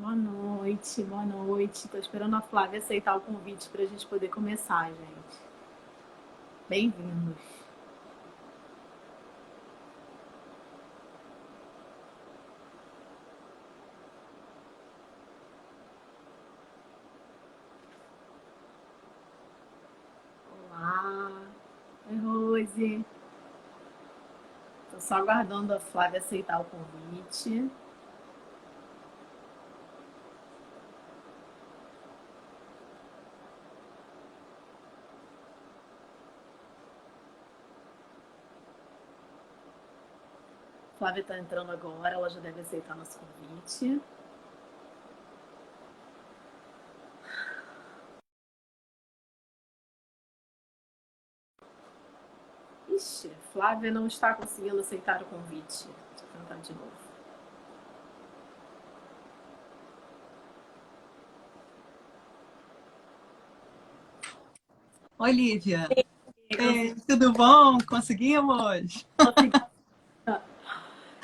Boa noite, boa noite. Estou esperando a Flávia aceitar o convite para a gente poder começar, gente. Bem-vindos. Olá. Oi, Rose. Estou só aguardando a Flávia aceitar o convite. Flávia está entrando agora, ela já deve aceitar nosso convite. Ixi, Flávia não está conseguindo aceitar o convite. Deixa eu tentar de novo. Oi, Lívia. Tudo bom? Conseguimos?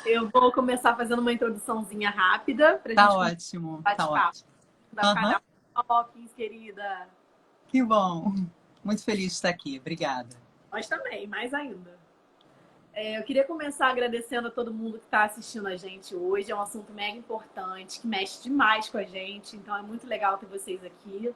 Eu vou começar fazendo uma introduçãozinha rápida para a Tá gente começar ótimo, o tá bate-papo ótimo. da Aham, canal Hawkins, querida. que bom. Muito feliz de estar aqui. Obrigada. Nós também, mais ainda. Eu queria começar agradecendo a todo mundo que está assistindo a gente hoje. É um assunto mega importante, que mexe demais com a gente. Então é muito legal ter vocês aqui.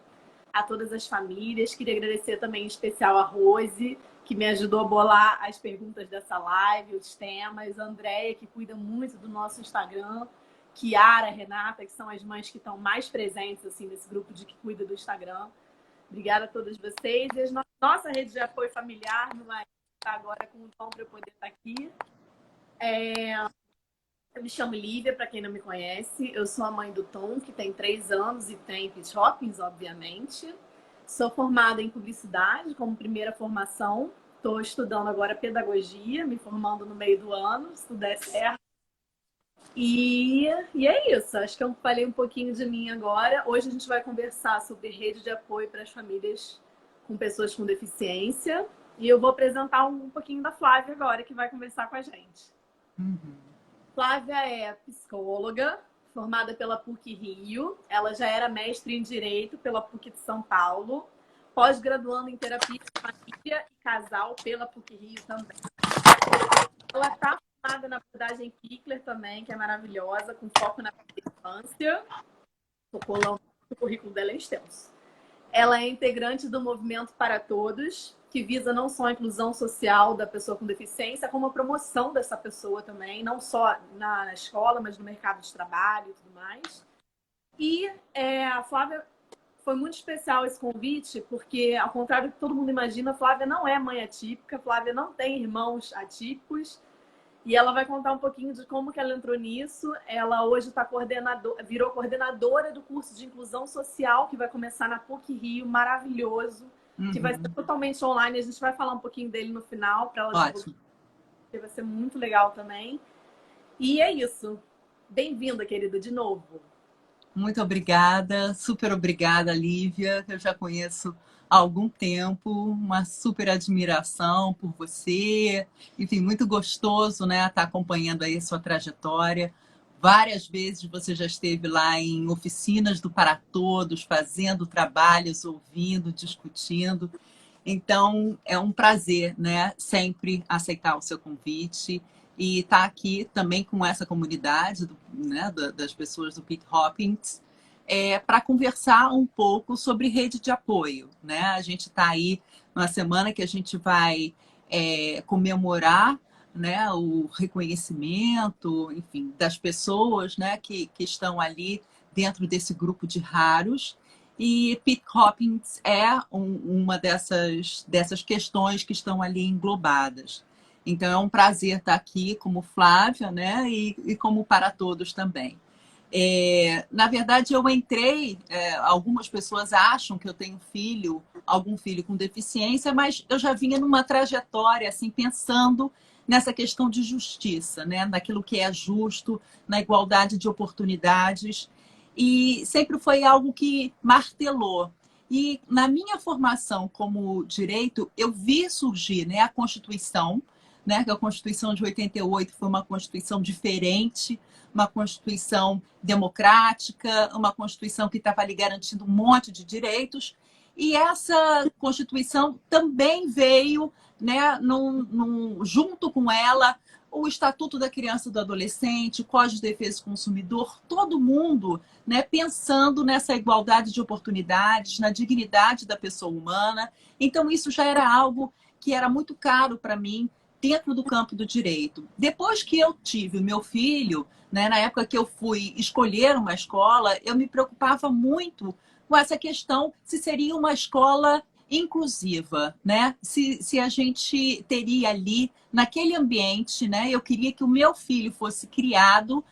A todas as famílias. Queria agradecer também em especial a Rose, que me ajudou a bolar as perguntas dessa live, os temas. A Andréia, que cuida muito do nosso Instagram. Kiara, Renata, que são as mães que estão mais presentes assim nesse grupo de que cuida do Instagram. Obrigada a todos vocês. E a nossa rede de apoio familiar, no está agora com o Tom para eu poder estar aqui. Eu me chamo Lívia, para quem não me conhece. Eu sou a mãe do Tom, que tem 3 anos e tem Pit Hopkins, obviamente. Sou formada em publicidade como primeira formação. Estou estudando agora pedagogia, me formando no meio do ano, se tudo der certo. E é isso. Acho que eu falei um pouquinho de mim agora. Hoje a gente vai conversar sobre rede de apoio para as famílias com pessoas com deficiência. E eu vou apresentar um pouquinho da Flávia agora, que vai conversar com a gente. Uhum. Flávia é psicóloga, formada pela PUC Rio. Ela já era mestre em Direito pela PUC de São Paulo. Pós-graduando em Terapia de Família e Casal pela PUC Rio também. Ela está formada na abordagem Pickler também, que é maravilhosa, com foco na infância. O currículo dela é extenso. Ela é integrante do Movimento para Todos, que visa não só a inclusão social da pessoa com deficiência, como a promoção dessa pessoa também, não só na escola, mas no mercado de trabalho e tudo mais. E a Flávia, foi muito especial esse convite, porque, ao contrário do que todo mundo imagina, a Flávia não é mãe atípica, a Flávia não tem irmãos atípicos, e ela vai contar um pouquinho de como que ela entrou nisso. Ela hoje virou coordenadora do curso de inclusão social, que vai começar na PUC Rio, maravilhoso, que vai ser Uhum. totalmente online. A gente vai falar um pouquinho dele no final, para ela divulgar, Ótimo. que vai ser muito legal também. E é isso. Bem-vinda, querida, de novo. Muito obrigada, super obrigada, Lívia. Eu já conheço há algum tempo, uma super admiração por você. Enfim, muito gostoso, né, estar acompanhando aí a sua trajetória. Várias vezes você já esteve lá em oficinas do Para Todos, fazendo trabalhos, ouvindo, discutindo. Então, é um prazer, né, sempre aceitar o seu convite e estar aqui também com essa comunidade, né, das pessoas do Pitt Hopkins, para conversar um pouco sobre rede de apoio. Né? A gente está aí numa semana que a gente vai comemorar, né, o reconhecimento, enfim, das pessoas, né, que estão ali dentro desse grupo de raros. E Pitt Hopkins é uma dessas questões que estão ali englobadas. Então, é um prazer estar aqui como Flávia, né? E como Para Todos também. Na verdade, eu entrei, algumas pessoas acham que eu tenho algum filho com deficiência, mas eu já vinha numa trajetória, assim, pensando nessa questão de justiça, né? Naquilo que é justo, na igualdade de oportunidades. E sempre foi algo que martelou. E na minha formação como direito, eu vi surgir, né, a Constituição, né, que a Constituição de 88 foi uma Constituição diferente uma Constituição democrática, uma Constituição que estava ali garantindo um monte de direitos. E essa Constituição também veio, né, junto com ela, o Estatuto da Criança e do Adolescente, o Código de Defesa do Consumidor, todo mundo, né, pensando nessa igualdade de oportunidades, na dignidade da pessoa humana. Então, isso já era algo que era muito caro para mim dentro do campo do direito. Depois que eu tive o meu filho, né, na época que eu fui escolher uma escola, eu me preocupava muito com essa questão se seria uma escola inclusiva, né? Se a gente teria ali, naquele ambiente, né? Eu queria que o meu filho fosse criado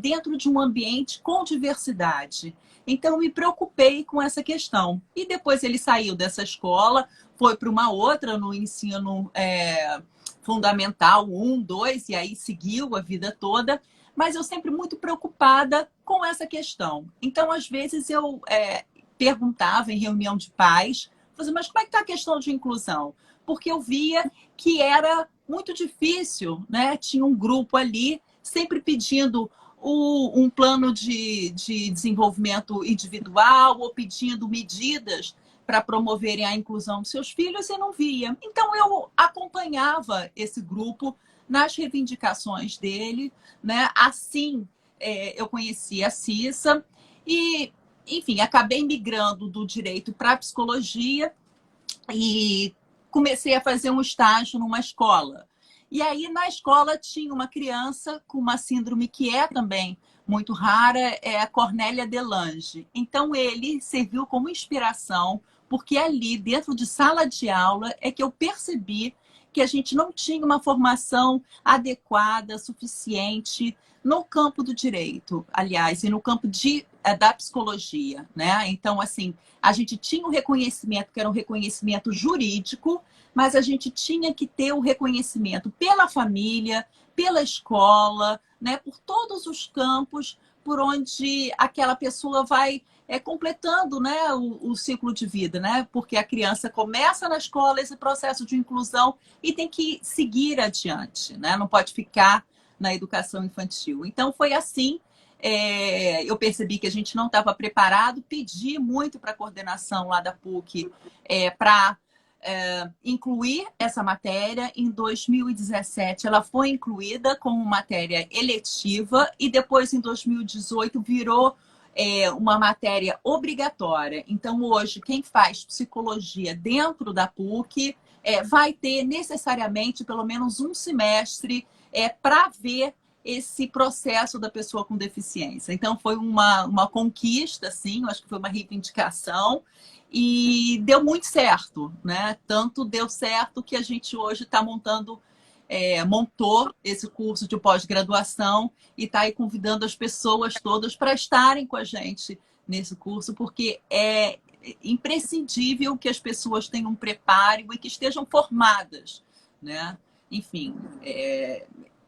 dentro de um ambiente com diversidade. Então, eu me preocupei com essa questão. E depois ele saiu dessa escola, foi para uma outra no ensino fundamental, 1, 2, e aí seguiu a vida toda. Mas eu sempre muito preocupada com essa questão. Então, às vezes, eu perguntava em reunião de pais, mas como é que está a questão de inclusão? Porque eu via que era muito difícil, né? Tinha um grupo ali sempre pedindo um plano de desenvolvimento individual ou pedindo medidas para promoverem a inclusão dos seus filhos e não via. Então, eu acompanhava esse grupo nas reivindicações dele, né? Assim, eu conheci a Cissa e, enfim, acabei migrando do direito para a psicologia e comecei a fazer um estágio numa escola. E aí, na escola, tinha uma criança com uma síndrome que é também muito rara, é a Cornélia Delange. Então, ele serviu como inspiração, porque ali, dentro de sala de aula, é que eu percebi que a gente não tinha uma formação adequada, suficiente no campo do direito, aliás, e no campo da psicologia, né? Então, assim, a gente tinha um reconhecimento que era um reconhecimento jurídico, mas a gente tinha que ter o reconhecimento pela família, pela escola, né? Por todos os campos por onde aquela pessoa vai completando, né, o ciclo de vida, né? Porque a criança começa na escola esse processo de inclusão e tem que seguir adiante, né? Não pode ficar na educação infantil. Então, foi assim. Eu percebi que a gente não estava preparado, pedi muito para a coordenação lá da PUC para incluir essa matéria. Em 2017, ela foi incluída como matéria eletiva e depois, em 2018, virou uma matéria obrigatória. Então, hoje, quem faz psicologia dentro da PUC vai ter necessariamente pelo menos um semestre para ver esse processo da pessoa com deficiência. Então, foi uma conquista, assim, eu acho que foi uma reivindicação e deu muito certo, né? Tanto deu certo que a gente hoje está montou esse curso de pós-graduação e está aí convidando as pessoas todas para estarem com a gente nesse curso, porque é imprescindível que as pessoas tenham um preparo e que estejam formadas, né? Enfim,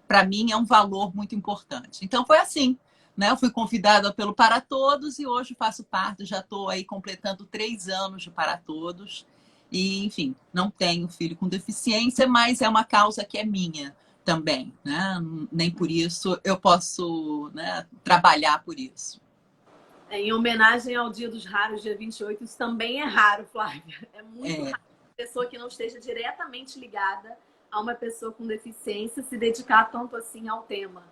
para mim é um valor muito importante. Então foi assim, né? Eu fui convidada pelo Para Todos e hoje faço parte, já estou aí completando 3 anos de Para Todos. E, enfim, não tenho filho com deficiência, mas é uma causa que é minha também, né? Nem por isso eu posso, né, trabalhar por isso. Em homenagem ao Dia dos Raros, dia 28, isso também é raro, Flávia. É muito raro uma pessoa que não esteja diretamente ligada a uma pessoa com deficiência se dedicar tanto assim ao tema.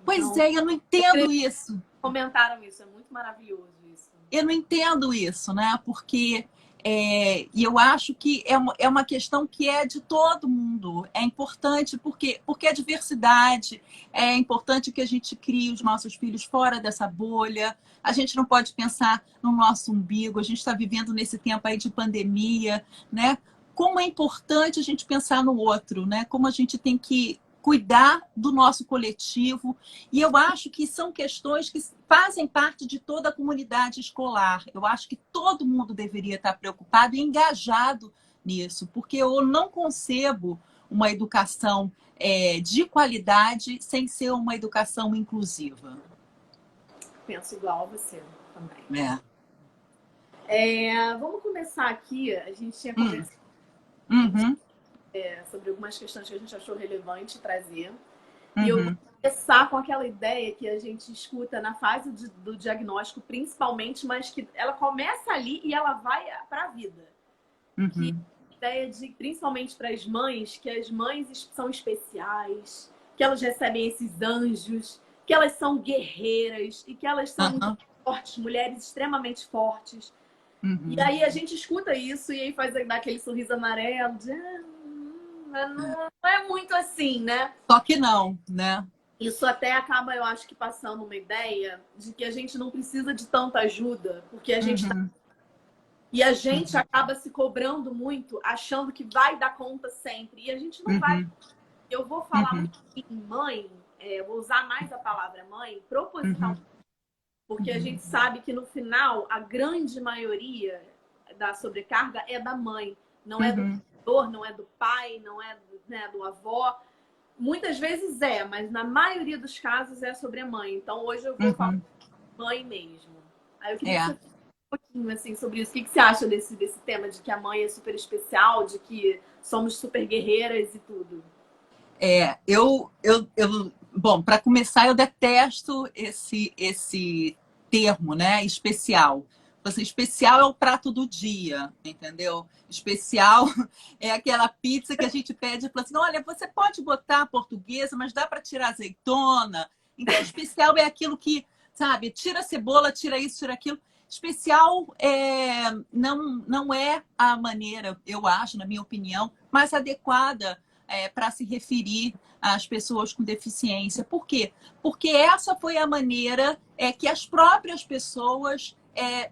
Pois Então, eu não entendo isso. Comentaram isso, é muito maravilhoso isso. Eu não entendo isso, né? Porque e eu acho que é uma questão que é de todo mundo. É importante porque a diversidade, é importante que a gente crie os nossos filhos fora dessa bolha. A gente não pode pensar no nosso umbigo. A gente está vivendo nesse tempo aí de pandemia, né? Como é importante a gente pensar no outro, né? Como a gente tem que cuidar do nosso coletivo. E eu acho que são questões que fazem parte de toda a comunidade escolar. Eu acho que todo mundo deveria estar preocupado e engajado nisso, porque eu não concebo uma educação de qualidade sem ser uma educação inclusiva. Penso igual a você também. É. Vamos começar aqui. A gente tinha conversado sobre algumas questões que a gente achou relevante trazer. E eu vou começar com aquela ideia que a gente escuta na fase do diagnóstico, principalmente, mas que ela começa ali e ela vai para a vida. Que Uhum. a ideia de, principalmente para as mães, que as mães são especiais, que elas recebem esses anjos, que elas são guerreiras e que elas são muito Aham. fortes, mulheres extremamente fortes. E Uhum. aí a gente escuta isso e aí faz dar aquele sorriso amarelo de não é muito assim, né? Só que não, né? Isso até acaba, eu acho que passando uma ideia de que a gente não precisa de tanta ajuda, porque a gente tá... Uhum. E a gente Uhum. acaba se cobrando muito, achando que vai dar conta sempre. E a gente não vai. Uhum. Eu vou falar Uhum. muito em mãe, eu vou usar mais a palavra mãe, propositalmente, Uhum. porque a gente sabe que no final, a grande maioria da sobrecarga é da mãe. Não é do Uhum. cuidador, não é do pai, não é né, do avó. Muitas vezes é, mas na maioria dos casos é sobre a mãe. Então hoje eu vou falar Uhum. mãe mesmo. Aí eu queria que você É. falasse um pouquinho assim, sobre isso. O que você acha desse tema de que a mãe é super especial, de que somos super guerreiras e tudo? Bom, para começar, eu detesto esse termo, né? Especial. Assim, especial é o prato do dia, entendeu? Especial é aquela pizza que a gente pede e fala assim: olha, você pode botar portuguesa, mas dá para tirar azeitona. Então, especial é aquilo que, sabe, tira a cebola, tira isso, tira aquilo. Especial não é a maneira, eu acho, na minha opinião, mais adequada para se referir às pessoas com deficiência. Por quê? Porque essa foi a maneira que as próprias pessoas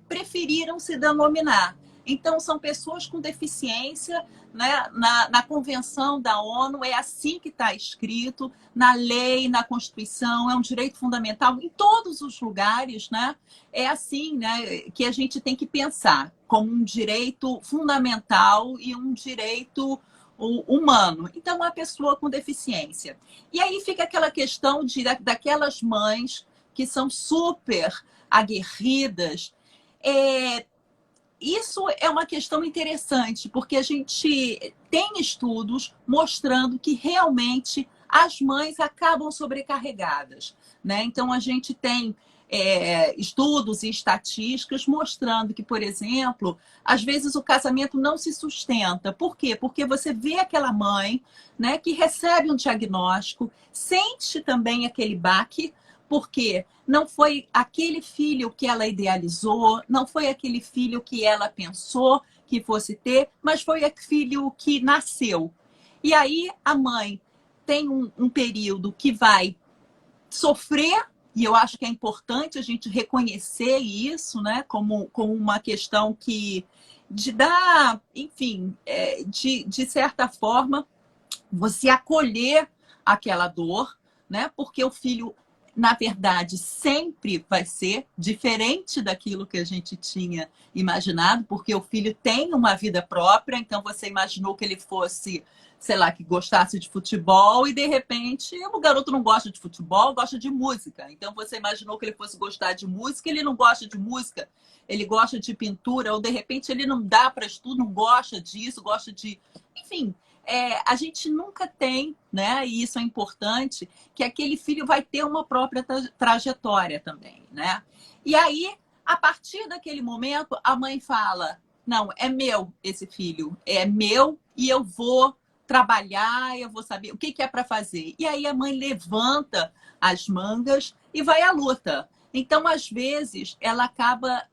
preferiram se denominar. Então, são pessoas com deficiência, né? Na Convenção da ONU, é assim que está escrito, na lei, na Constituição, é um direito fundamental em todos os lugares, né? É assim, né, que a gente tem que pensar como um direito fundamental e um direito humano. Então, uma pessoa com deficiência. E aí fica aquela questão daquelas mães que são super aguerridas. É, isso é uma questão interessante, porque a gente tem estudos mostrando que realmente as mães acabam sobrecarregadas, né? Então, a gente tem estudos e estatísticas mostrando que, por exemplo, às vezes o casamento não se sustenta. Por quê? Porque você vê aquela mãe, né, que recebe um diagnóstico, sente também aquele baque, porque não foi aquele filho que ela idealizou, não foi aquele filho que ela pensou que fosse ter, mas foi aquele filho que nasceu. E aí a mãe tem um período que vai sofrer, e eu acho que é importante a gente reconhecer isso, né, como uma questão que de dar, enfim, de certa forma, você acolher aquela dor, né? Porque o filho, na verdade, sempre vai ser diferente daquilo que a gente tinha imaginado, porque o filho tem uma vida própria, então você imaginou que ele fosse, sei lá, que gostasse de futebol e de repente o garoto não gosta de futebol, gosta de música. Então você imaginou que ele fosse gostar de música, ele não gosta de música, ele gosta de pintura, ou de repente ele não dá para estudo, não gosta disso, gosta de, enfim, a gente nunca tem, né? E isso é importante, que aquele filho vai ter uma própria trajetória também, né? E aí, a partir daquele momento, a mãe fala: não, é meu esse filho, é meu e eu vou trabalhar, eu vou saber o que é para fazer. E aí a mãe levanta as mangas e vai à luta. Então, às vezes, ela acaba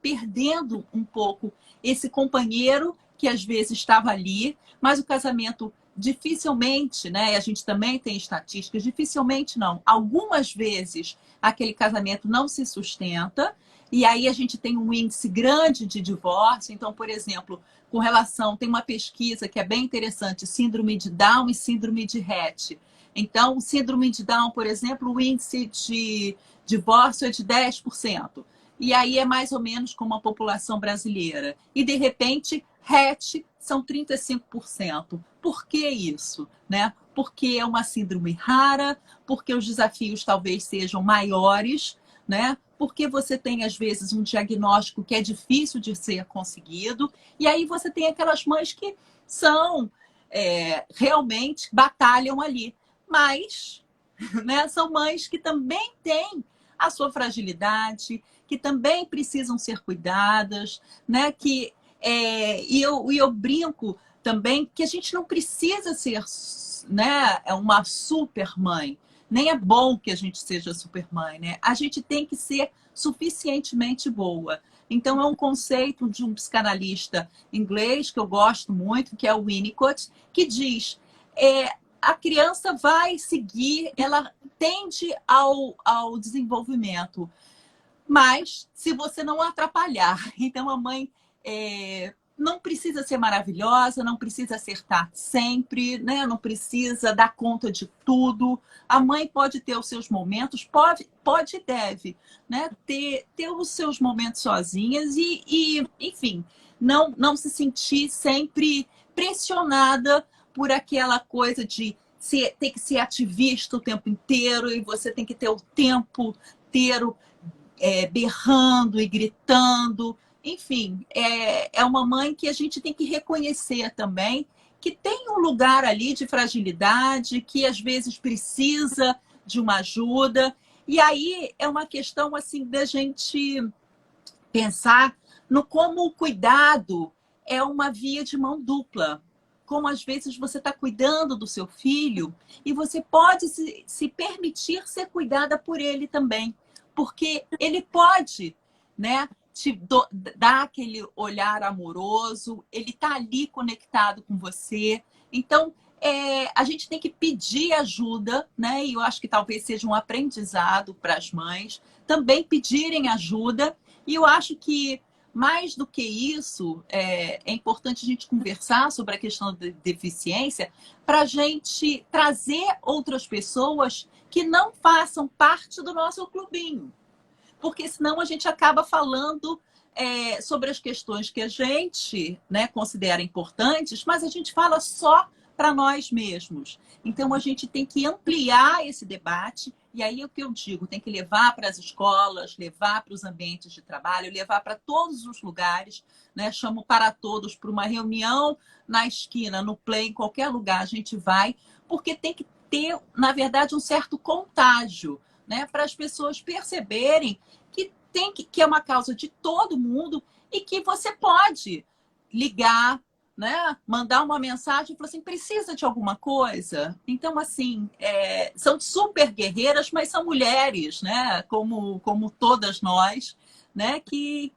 perdendo um pouco esse companheiro que às vezes estava ali, mas o casamento dificilmente, né? A gente também tem estatísticas, dificilmente não. Algumas vezes aquele casamento não se sustenta, e aí a gente tem um índice grande de divórcio. Então, por exemplo, com relação, tem uma pesquisa que é bem interessante, síndrome de Down e síndrome de Rett. Então, síndrome de Down, por exemplo, o índice de divórcio é de 10%. E aí é mais ou menos como a população brasileira. E, de repente, Rett são 35%. Por que isso? Né? Porque é uma síndrome rara, porque os desafios talvez sejam maiores, né? Porque você tem, às vezes, um diagnóstico que é difícil de ser conseguido, e aí você tem aquelas mães que são realmente batalham ali. Mas né? São mães que também têm a sua fragilidade, que também precisam ser cuidadas, né? E eu brinco também que a gente não precisa ser, né, uma super mãe. Nem é bom que a gente seja super mãe, né? A gente tem que ser suficientemente boa. Então, é um conceito de um psicanalista inglês que eu gosto muito, que é o Winnicott, que diz: a criança vai seguir, ela tende ao desenvolvimento, mas se você não atrapalhar. Então, a mãe não precisa ser maravilhosa, não precisa acertar sempre, né? Não precisa dar conta de tudo. A mãe pode ter os seus momentos, pode e deve, né? Ter os seus momentos sozinhas enfim, não se sentir sempre pressionada por aquela coisa de ter que ser ativista o tempo inteiro e você tem que ter o tempo inteiro berrando e gritando. Enfim, é uma mãe que a gente tem que reconhecer também que tem um lugar ali de fragilidade, que às vezes precisa de uma ajuda. E aí é uma questão assim da gente pensar no como o cuidado é uma via de mão dupla. Como às vezes você está cuidando do seu filho e você pode se permitir ser cuidada por ele também. Porque ele pode, né, dar aquele olhar amoroso, ele está ali conectado com você. Então, a gente tem que pedir ajuda, né? E eu acho que talvez seja um aprendizado para as mães também pedirem ajuda. E eu acho que, mais do que isso, é importante a gente conversar sobre a questão da deficiência para a gente trazer outras pessoas que não façam parte do nosso clubinho. Porque senão a gente acaba falando sobre as questões que a gente, né, considera importantes, mas a gente fala só para nós mesmos. Então a gente tem que ampliar esse debate, e aí é o que eu digo, tem que levar para as escolas, levar para os ambientes de trabalho, levar para todos os lugares, né? Chamo para todos para uma reunião na esquina, no play, em qualquer lugar a gente vai, porque tem que ter, na verdade, um certo contágio, né? Para as pessoas perceberem que é uma causa de todo mundo e que você pode ligar, né? Mandar uma mensagem e falar assim, precisa de alguma coisa? Então, assim, são super guerreiras, mas são mulheres, né? Como todas nós, né? Que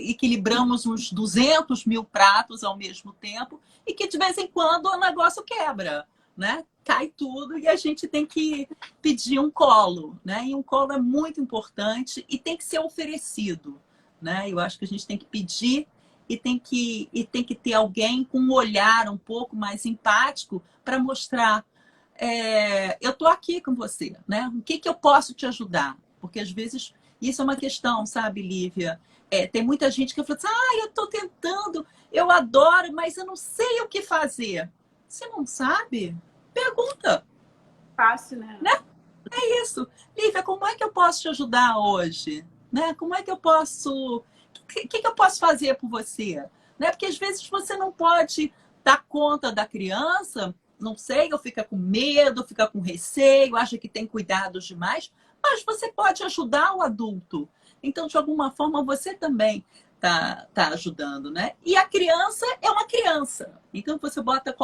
equilibramos uns 200 mil pratos ao mesmo tempo e que, de vez em quando, o negócio quebra, né? Cai tudo e a gente tem que pedir um colo, né? E um colo é muito importante e tem que ser oferecido, né? Eu acho que a gente tem que pedir e tem que ter alguém com um olhar um pouco mais empático para mostrar eu estou aqui com você, né? O que eu posso te ajudar? Porque às vezes isso é uma questão, sabe, Lívia? Tem muita gente que fala assim, eu estou tentando, eu adoro, mas eu não sei o que fazer. Você não sabe? Pergunta. Fácil, né? É isso. Lívia, como é que eu posso te ajudar hoje? Né? Como é que eu posso... O que eu posso fazer por você? Né? Porque às vezes você não pode dar conta da criança, não sei, ou fica com medo, fica com receio, acha que tem cuidados demais, mas você pode ajudar o adulto. Então, de alguma forma, você também tá ajudando, né? E a criança é uma criança. Então, você bota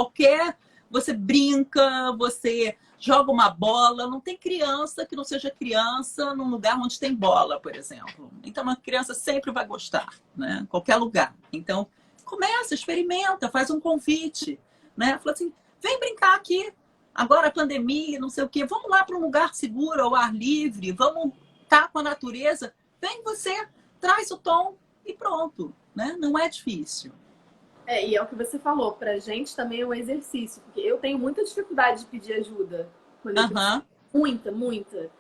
você brinca, você joga uma bola. Não tem criança que não seja criança num lugar onde tem bola, por exemplo. Então, uma criança sempre vai gostar, né? Qualquer lugar. Então, começa, experimenta, faz um convite, né? Fala assim, vem brincar aqui. Agora a pandemia, não sei o quê. Vamos lá para um lugar seguro, ao ar livre. Vamos estar com a natureza. Vem você, traz o tom e pronto, né? Não é difícil. E é o que você falou, pra gente também é um exercício, porque eu tenho muita dificuldade de pedir ajuda quando eu preciso. Aham. Muita, muita.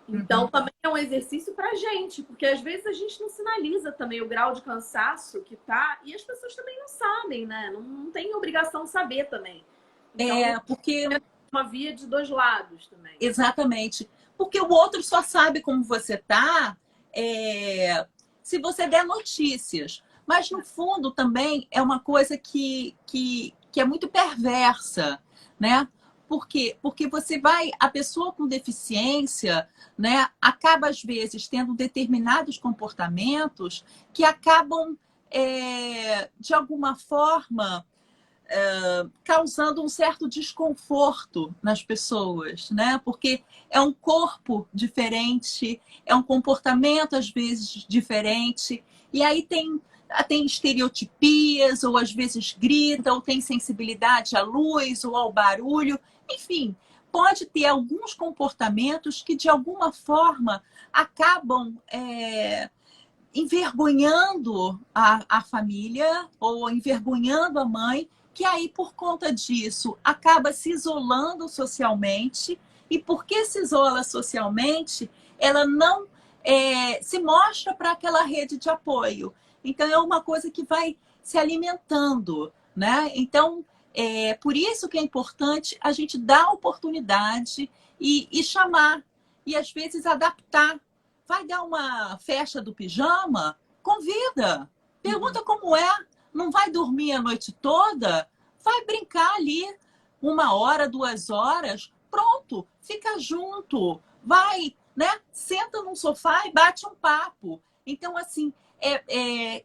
Então Uhum. também é um exercício pra gente, porque às vezes a gente não sinaliza também o grau de cansaço que tá, e as pessoas também não sabem, né? Não tem obrigação de saber também. Então, Porque é uma via de dois lados também. exatamente. Porque o outro só sabe como você está se você der notícias. Mas, no fundo, também é uma coisa que é muito perversa, né? Por quê? Porque a pessoa com deficiência, né, acaba às vezes tendo determinados comportamentos que acabam, de alguma forma, causando um certo desconforto nas pessoas, né? Porque é um corpo diferente, é um comportamento às vezes diferente, e aí tem estereotipias, ou às vezes grita, ou tem sensibilidade à luz ou ao barulho, enfim, pode ter alguns comportamentos que de alguma forma acabam envergonhando a família ou envergonhando a mãe, que aí, por conta disso, acaba se isolando socialmente. E porque se isola socialmente, ela não se mostra para aquela rede de apoio. Então, é uma coisa que vai se alimentando, né? Então, por isso que é importante a gente dar oportunidade e chamar, e às vezes adaptar. Vai dar uma festa do pijama? Convida. Pergunta como é. Não vai dormir a noite toda? Vai brincar ali 1 hora, 2 horas. Pronto, fica junto. Vai, né? Senta num sofá e bate um papo. Então, assim,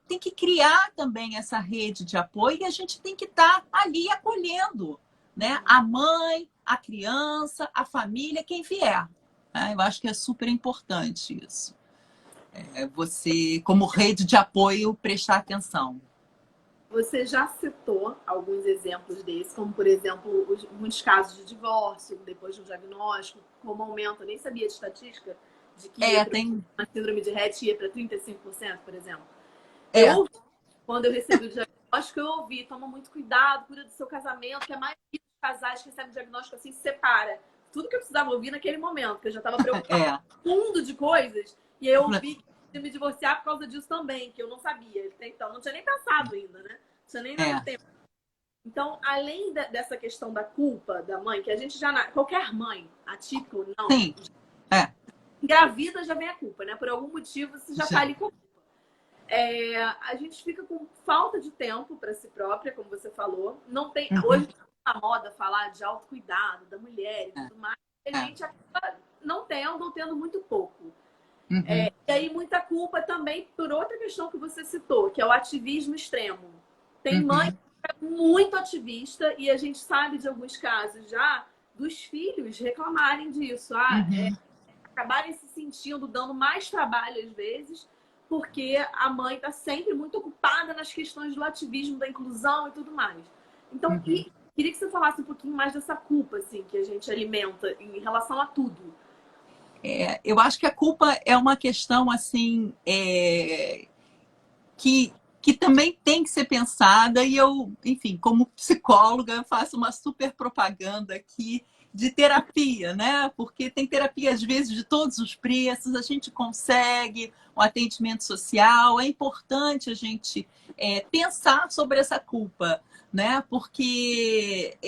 tem que criar também essa rede de apoio e a gente tem que estar ali acolhendo, né? A mãe, a criança, a família, quem vier. Eu acho que é super importante isso. Você, como rede de apoio, prestar atenção. Você já citou alguns exemplos desses, como, por exemplo, muitos casos de divórcio depois de um diagnóstico, como aumento, eu nem sabia de estatística, de que Tem. a síndrome de Rett ia para 35%, por exemplo. É. Quando eu recebi o diagnóstico, eu ouvi, toma muito cuidado, cuida do seu casamento, que a maioria dos casais que recebem o diagnóstico assim se separa. Tudo que eu precisava ouvir naquele momento, que eu já estava preocupada com um mundo de coisas, e eu ouvi que eu ia me divorciar por causa disso também, que eu não sabia. Então, não tinha nem pensado ainda, né? Não tinha nem dado tempo. Então, além dessa questão da culpa da mãe, que a gente já... Qualquer mãe, atípica ou não, Sim. engravida já vem a culpa, né? Por algum motivo, você já tá ali com a gente fica com falta de tempo para si própria, como você falou. Não tem. Hoje tá na moda falar de autocuidado da mulher e tudo mais. A gente acaba não tendo ou tendo muito pouco. E aí muita culpa também por outra questão que você citou, que é o ativismo extremo. Tem mãe que é muito ativista e a gente sabe de alguns casos já dos filhos reclamarem disso. Acabarem se sentindo, dando mais trabalho às vezes, porque a mãe está sempre muito ocupada nas questões do ativismo, da inclusão e tudo mais. Então, queria que você falasse um pouquinho mais dessa culpa assim, que a gente alimenta em relação a tudo. Eu acho que a culpa é uma questão assim que também tem que ser pensada, e eu, enfim, como psicóloga, faço uma super propaganda aqui de terapia, né? Porque tem terapia, às vezes, de todos os preços, a gente consegue um atendimento social, é importante a gente pensar sobre essa culpa, né? Porque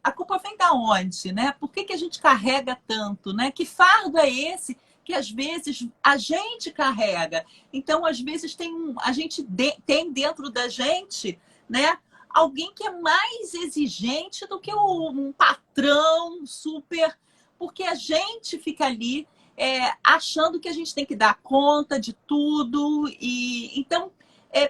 a culpa vem da onde, né? Por que a gente carrega tanto, né? Que fardo é esse que às vezes a gente carrega? Então, às vezes, a gente tem dentro da gente, né, alguém que é mais exigente do que um patrão super, porque a gente fica ali achando que a gente tem que dar conta de tudo. E então,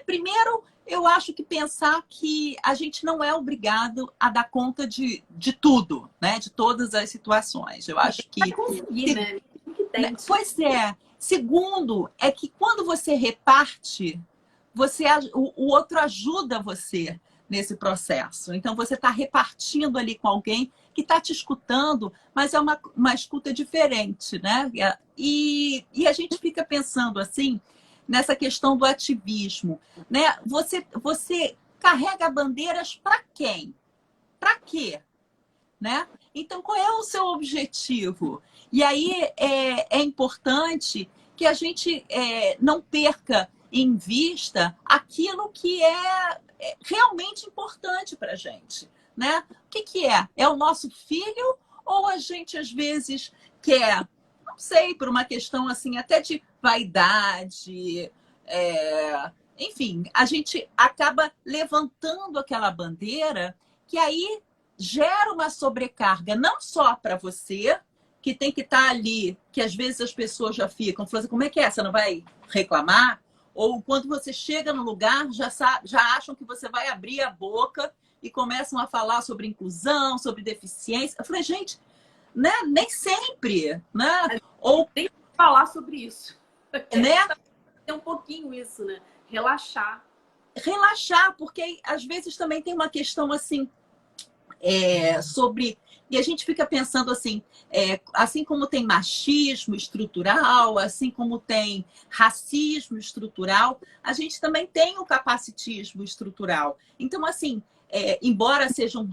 primeiro, eu acho que pensar que a gente não é obrigado a dar conta de tudo, né, de todas as situações. Eu acho que conseguir, né? Pois é. Segundo, é que quando você reparte, o outro ajuda você nesse processo. Então, você está repartindo ali com alguém que está te escutando, mas é uma escuta diferente, né? E a gente fica pensando assim, nessa questão do ativismo, né? Você carrega bandeiras para quem? Para quê? Né? Então, qual é o seu objetivo? E aí é importante que a gente não perca em vista aquilo que é realmente importante para a gente. Né? O que é? É o nosso filho, ou a gente às vezes quer, não sei, por uma questão assim até de vaidade, enfim, a gente acaba levantando aquela bandeira que aí gera uma sobrecarga, não só para você, que tem que estar ali, que às vezes as pessoas já ficam falando assim, como é que é? Você não vai reclamar? Ou quando você chega no lugar, já acham que você vai abrir a boca e começam a falar sobre inclusão, sobre deficiência. Eu falei, gente, né? Nem sempre, né? Ou nem falar sobre isso. né? Tem um pouquinho isso, né? Relaxar. Relaxar, porque às vezes também tem uma questão assim, sobre. E a gente fica pensando assim, assim como tem machismo estrutural, assim como tem racismo estrutural, a gente também tem o capacitismo estrutural. Então, assim, embora sejam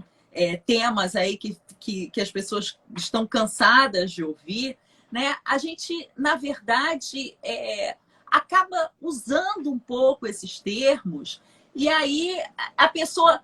temas aí que as pessoas estão cansadas de ouvir, né, a gente, na verdade, acaba usando um pouco esses termos, e aí a pessoa.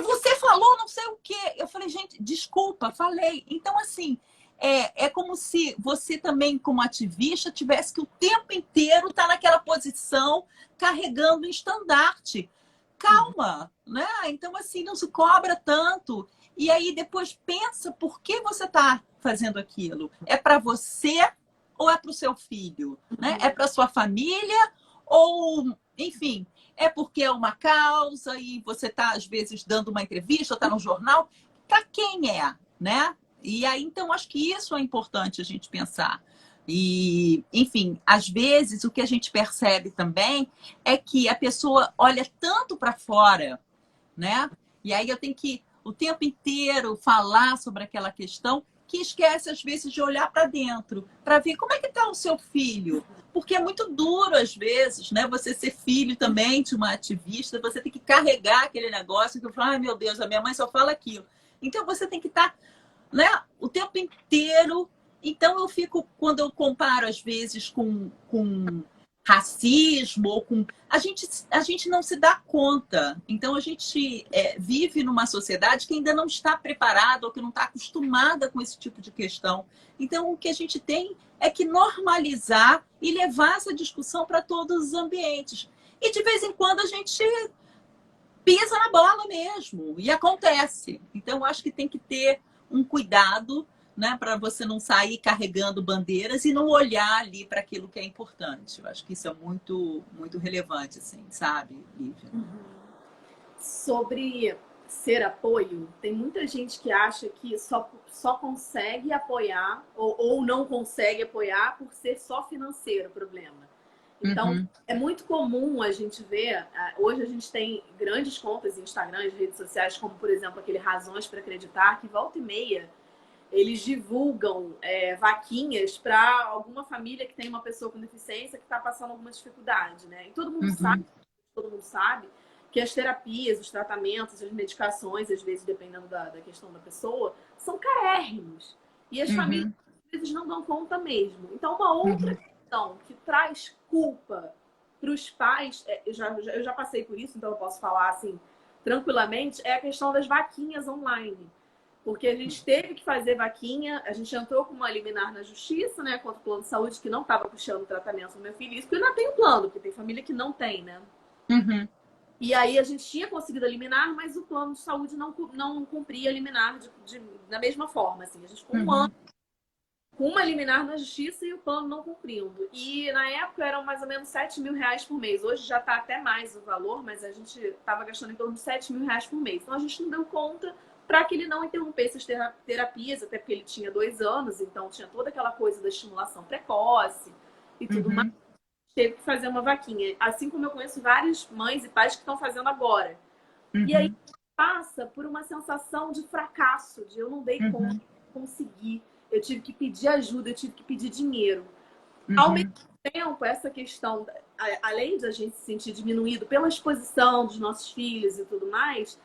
Você falou não sei o quê. Eu falei, gente, desculpa, falei. Então, assim, é como se você também, como ativista, tivesse que o tempo inteiro estar naquela posição carregando um estandarte. Calma, né? Então, assim, não se cobra tanto. E aí depois pensa por que você está fazendo aquilo. É para você ou é para o seu filho? Né? É para sua família ou, enfim, é porque é uma causa e você está, às vezes, dando uma entrevista, está no jornal. Para quem é, né? E aí, então, acho que isso é importante a gente pensar. E, enfim, às vezes o que a gente percebe também é que a pessoa olha tanto para fora, né? E aí eu tenho que o tempo inteiro falar sobre aquela questão que esquece às vezes de olhar para dentro, para ver como é que está o seu filho. Porque é muito duro às vezes, né? Você ser filho também de uma ativista, você tem que carregar aquele negócio que eu falo, ai meu Deus, a minha mãe só fala aquilo. Então você tem que estar, né, o tempo inteiro. Então eu fico, quando eu comparo às vezes com racismo ou com a gente não se dá conta. Então a gente vive numa sociedade que ainda não está preparada ou que não está acostumada com esse tipo de questão. Então o que a gente tem é que normalizar e levar essa discussão para todos os ambientes. E de vez em quando a gente pisa na bola mesmo e acontece. Então eu acho que tem que ter um cuidado, né, para você não sair carregando bandeiras e não olhar ali para aquilo que é importante. Eu acho que isso é muito, muito relevante, assim, sabe, Lívia? Sobre ser apoio, tem muita gente que acha que só consegue apoiar ou não consegue apoiar por ser só financeiro o problema. Então, é muito comum a gente ver, hoje a gente tem grandes contas em Instagram, em redes sociais, como, por exemplo, aquele Razões para Acreditar, que volta e meia eles divulgam vaquinhas para alguma família que tem uma pessoa com deficiência que está passando alguma dificuldade, né? E todo mundo sabe que as terapias, os tratamentos, as medicações, às vezes, dependendo da questão da pessoa, são carérrimos. E as famílias, às vezes, não dão conta mesmo. Então, uma outra questão que traz culpa para os pais, eu já passei por isso, então eu posso falar assim tranquilamente, é a questão das vaquinhas online. Porque a gente teve que fazer vaquinha, a gente entrou com uma liminar na justiça, né, contra o plano de saúde que não estava puxando o tratamento do meu filho. Isso porque eu ainda tenho plano, porque tem família que não tem, né? E aí a gente tinha conseguido eliminar, mas o plano de saúde não cumpria a liminar da mesma forma. Assim. A gente ficou um ano com uma liminar na justiça e o plano não cumprindo. E na época eram mais ou menos 7 mil reais por mês. Hoje já está até mais o valor, mas a gente estava gastando em torno de 7 mil reais por mês. Então a gente não deu conta para que ele não interrompesse as terapias, até porque ele tinha 2 anos, então tinha toda aquela coisa da estimulação precoce e tudo mais. Teve que fazer uma vaquinha. Assim como eu conheço várias mães e pais que estão fazendo agora. E aí passa por uma sensação de fracasso, de eu não dei conta, não consegui. Eu tive que pedir ajuda, eu tive que pedir dinheiro. Ao mesmo tempo, essa questão, além de a gente se sentir diminuído pela exposição dos nossos filhos e tudo mais,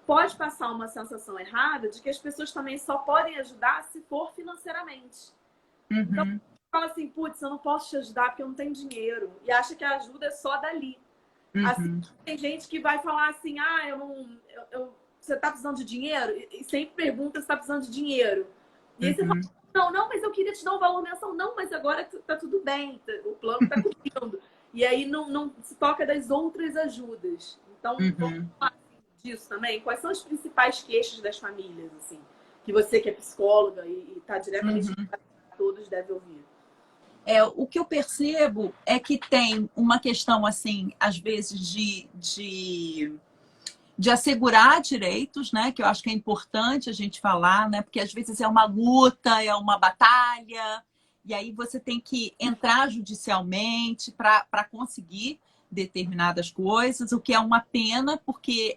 pode passar uma sensação errada de que as pessoas também só podem ajudar se for financeiramente. Então, fala assim, putz, eu não posso te ajudar porque eu não tenho dinheiro. E acha que a ajuda é só dali. Assim, tem gente que vai falar assim, você tá precisando de dinheiro? E sempre pergunta se tá precisando de dinheiro. E aí você fala, não, mas eu queria te dar um valor mensal. Não, mas agora tá tudo bem, o plano tá cumprindo. E aí não se toca das outras ajudas. Então, vamos falar disso também? Quais são as principais queixas das famílias, assim, que você que é psicóloga e está diretamente com todos deve ouvir? O que eu percebo é que tem uma questão, assim, às vezes, de assegurar direitos, né? Que eu acho que é importante a gente falar, né? Porque às vezes é uma luta, é uma batalha, e aí você tem que entrar judicialmente para conseguir determinadas coisas, o que é uma pena, porque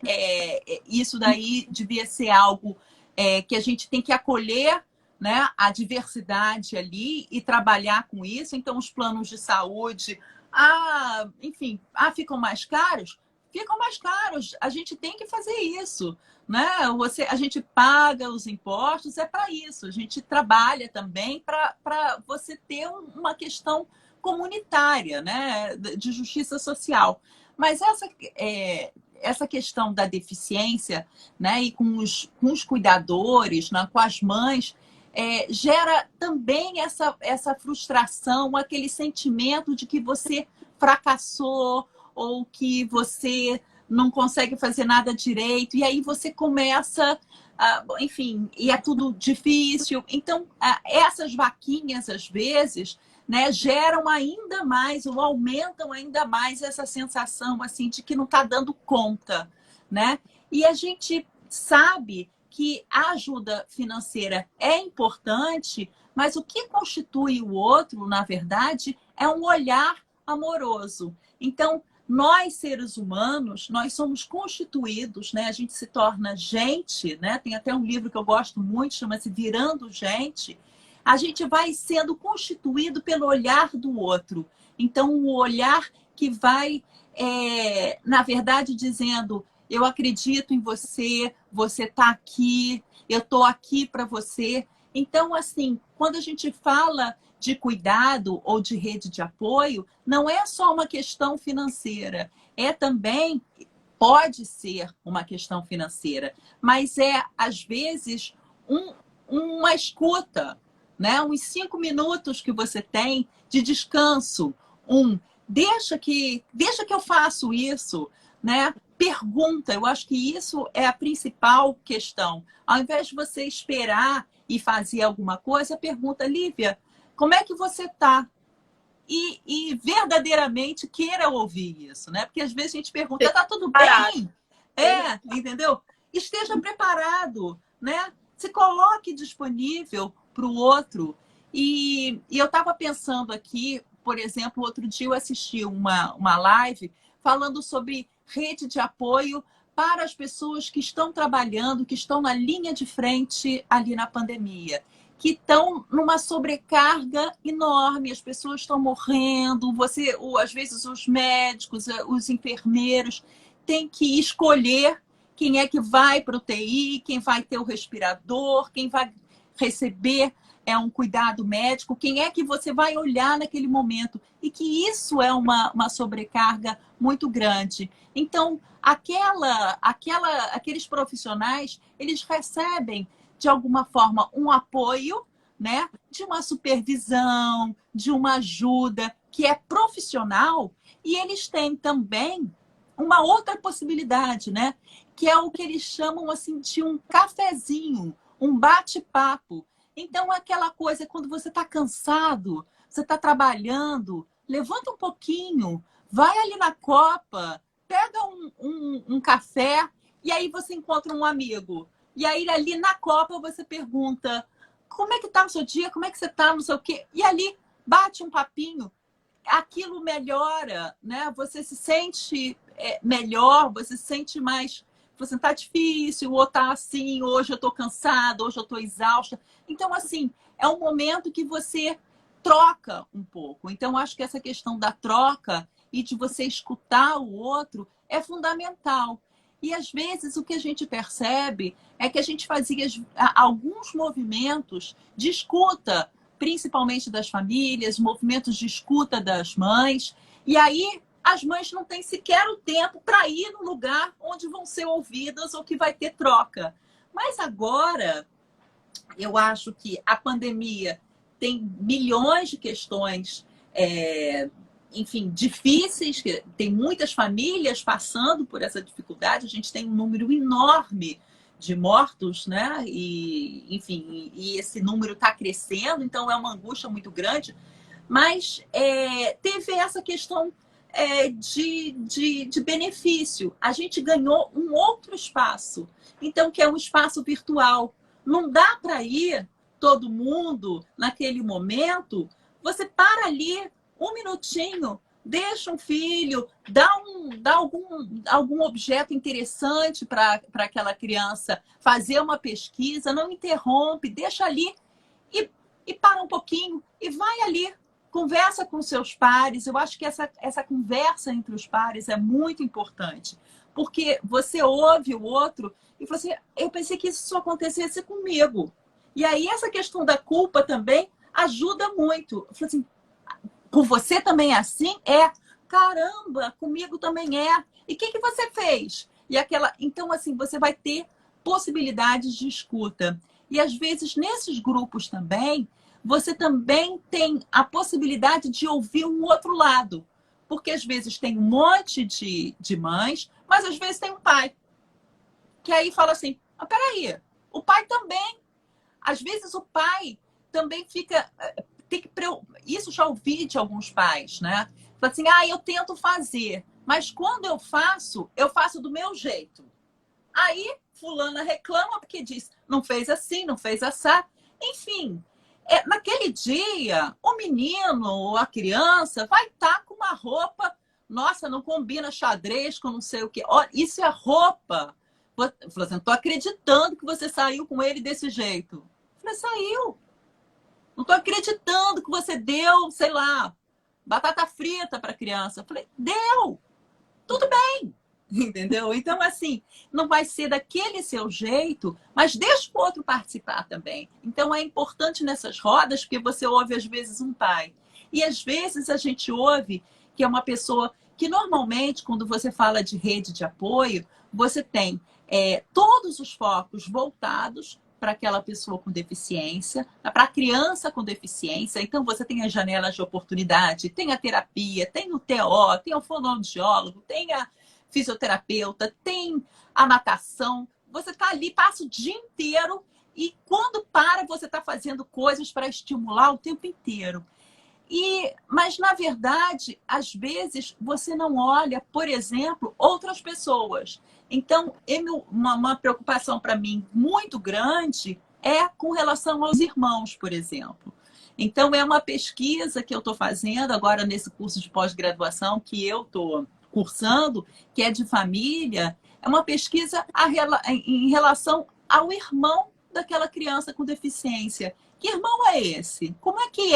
isso daí devia ser algo que a gente tem que acolher, né, a diversidade ali e trabalhar com isso. Então, os planos de saúde, enfim, ficam mais caros? Ficam mais caros. A gente tem que fazer isso, né? A gente paga os impostos, é para isso. A gente trabalha também para você ter uma questão comunitária, né? De justiça social. Mas essa questão da deficiência, né? E com os cuidadores, né? Com as mães, gera também essa frustração, aquele sentimento de que você fracassou ou que você não consegue fazer nada direito, e aí você começa, enfim, e é tudo difícil. Então, essas vaquinhas, às vezes, né, geram ainda mais, ou aumentam ainda mais essa sensação assim de que não está dando conta, né? E a gente sabe que a ajuda financeira é importante, mas o que constitui o outro, na verdade, é um olhar amoroso. Então, nós, seres humanos, nós somos constituídos, né? A gente se torna gente, né? Tem até um livro que eu gosto muito, chama-se Virando Gente. A gente vai sendo constituído pelo olhar do outro. Então, o olhar que vai, na verdade, dizendo: eu acredito em você, você está aqui, eu estou aqui para você. Então, assim, quando a gente fala de cuidado ou de rede de apoio, não é só uma questão financeira, é também, pode ser uma questão financeira, mas às vezes, uma escuta, né? Uns 5 minutos que você tem de descanso, deixa que eu faço isso, né? Pergunta, eu acho que isso é a principal questão. Ao invés de você esperar e fazer alguma coisa, pergunta: Lívia, como é que você está? E verdadeiramente queira ouvir isso, né? Porque às vezes a gente pergunta: tá tudo bem? Entendeu? Esteja preparado, né? Se coloque disponível para o outro. E eu estava pensando aqui, por exemplo, outro dia eu assisti uma live falando sobre rede de apoio para as pessoas que estão trabalhando, que estão na linha de frente ali na pandemia, que estão numa sobrecarga enorme, as pessoas estão morrendo, às vezes os médicos, os enfermeiros têm que escolher quem é que vai para o TI, quem vai ter o respirador, quem vai receber um cuidado médico, quem é que você vai olhar naquele momento, e que isso é uma sobrecarga muito grande. Então, aqueles profissionais, eles recebem de alguma forma um apoio, né, de uma supervisão, de uma ajuda que é profissional, e eles têm também uma outra possibilidade, né, que é o que eles chamam assim de um cafezinho, um bate-papo. Então, aquela coisa, quando você está cansado, você está trabalhando, levanta um pouquinho, vai ali na copa, pega um café, e aí você encontra um amigo. E aí, ali na copa, você pergunta: como é que tá o seu dia? Como é que você tá? Não sei o quê. E ali, bate um papinho. Aquilo melhora, né? Você se sente melhor, você se sente mais... Você tá difícil, ou tá assim, hoje eu tô cansada, hoje eu tô exausta. Então, assim, é um momento que você troca um pouco. Então, acho que essa questão da troca e de você escutar o outro é fundamental. E, às vezes, o que a gente percebe é que a gente fazia alguns movimentos de escuta, principalmente das famílias, movimentos de escuta das mães, e aí as mães não têm sequer o tempo para ir no lugar onde vão ser ouvidas ou que vai ter troca. Mas agora, eu acho que a pandemia tem milhões de questões enfim, difíceis, que tem muitas famílias passando por essa dificuldade, a gente tem um número enorme de mortos, né? E, enfim, e esse número está crescendo, então é uma angústia muito grande. Mas teve essa questão de benefício. A gente ganhou um outro espaço, então, que é um espaço virtual. Não dá para ir todo mundo naquele momento. Você para ali um minutinho, deixa um filho, dá algum objeto interessante para aquela criança fazer uma pesquisa, não interrompe, deixa ali e para um pouquinho e vai ali. Conversa com seus pares. Eu acho que essa conversa entre os pares é muito importante. Porque você ouve o outro e fala assim, eu pensei que isso só acontecesse comigo. E aí essa questão da culpa também ajuda muito. Eu falo assim, com você também é assim? É. Caramba, comigo também é. E o que você fez? Então, assim, você vai ter possibilidades de escuta. E às vezes, nesses grupos também, você também tem a possibilidade de ouvir um outro lado. Porque às vezes tem um monte de mães, mas às vezes tem um pai. Que aí fala assim, peraí, o pai também. Às vezes o pai também fica... Isso já ouvi de alguns pais, né? Fala assim, eu tento fazer, mas quando eu faço do meu jeito. Aí fulana reclama porque diz, não fez assim, não fez assado. Enfim, naquele dia, o menino ou a criança vai estar com uma roupa, nossa, não combina xadrez com não sei o quê. Olha, isso é roupa. Eu falei assim, não estou acreditando que você saiu com ele desse jeito. Eu falei, saiu. Não estou acreditando que você deu, sei lá, batata frita para a criança. Eu falei, deu. Tudo bem. Entendeu? Então, assim, não vai ser daquele seu jeito, mas deixa o outro participar também. Então, é importante nessas rodas, porque você ouve, às vezes, um pai. E, às vezes, a gente ouve que é uma pessoa que, normalmente, quando você fala de rede de apoio, você tem todos os focos voltados para aquela pessoa com deficiência, para a criança com deficiência. Então, você tem as janelas de oportunidade, tem a terapia, tem o TO, tem o fonoaudiólogo, tem a fisioterapeuta, tem a natação. Você está ali, passa o dia inteiro e quando para, você está fazendo coisas para estimular o tempo inteiro. Mas, na verdade, às vezes, você não olha, por exemplo, outras pessoas. Então, uma preocupação para mim muito grande é com relação aos irmãos, por exemplo. Então, é uma pesquisa que eu estou fazendo agora nesse curso de pós-graduação que eu estou cursando, que é de família, é uma pesquisa em relação ao irmão daquela criança com deficiência. Que irmão é esse? Como é que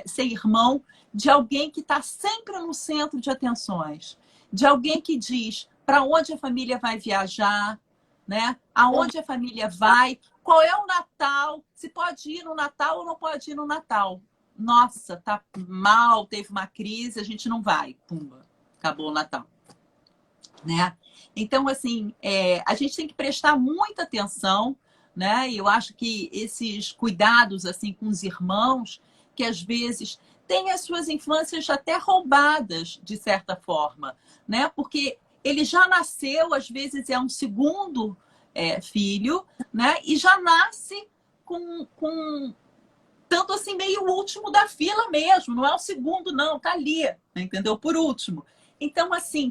ser irmão de alguém que está sempre no centro de atenções? De alguém que diz para onde a família vai viajar, né? Aonde a família vai, qual é o Natal, se pode ir no Natal ou não pode ir no Natal. Nossa, tá mal, teve uma crise, a gente não vai. Pumba, acabou o Natal. Né? Então, assim, a gente tem que prestar muita atenção, né? E eu acho que esses cuidados assim com os irmãos, que às vezes têm as suas infâncias até roubadas, de certa forma, né? Porque ele já nasceu, às vezes é um segundo filho, né? E já nasce com tanto assim, meio último da fila mesmo, não é o segundo, não, tá ali, entendeu? Por último. Então, assim,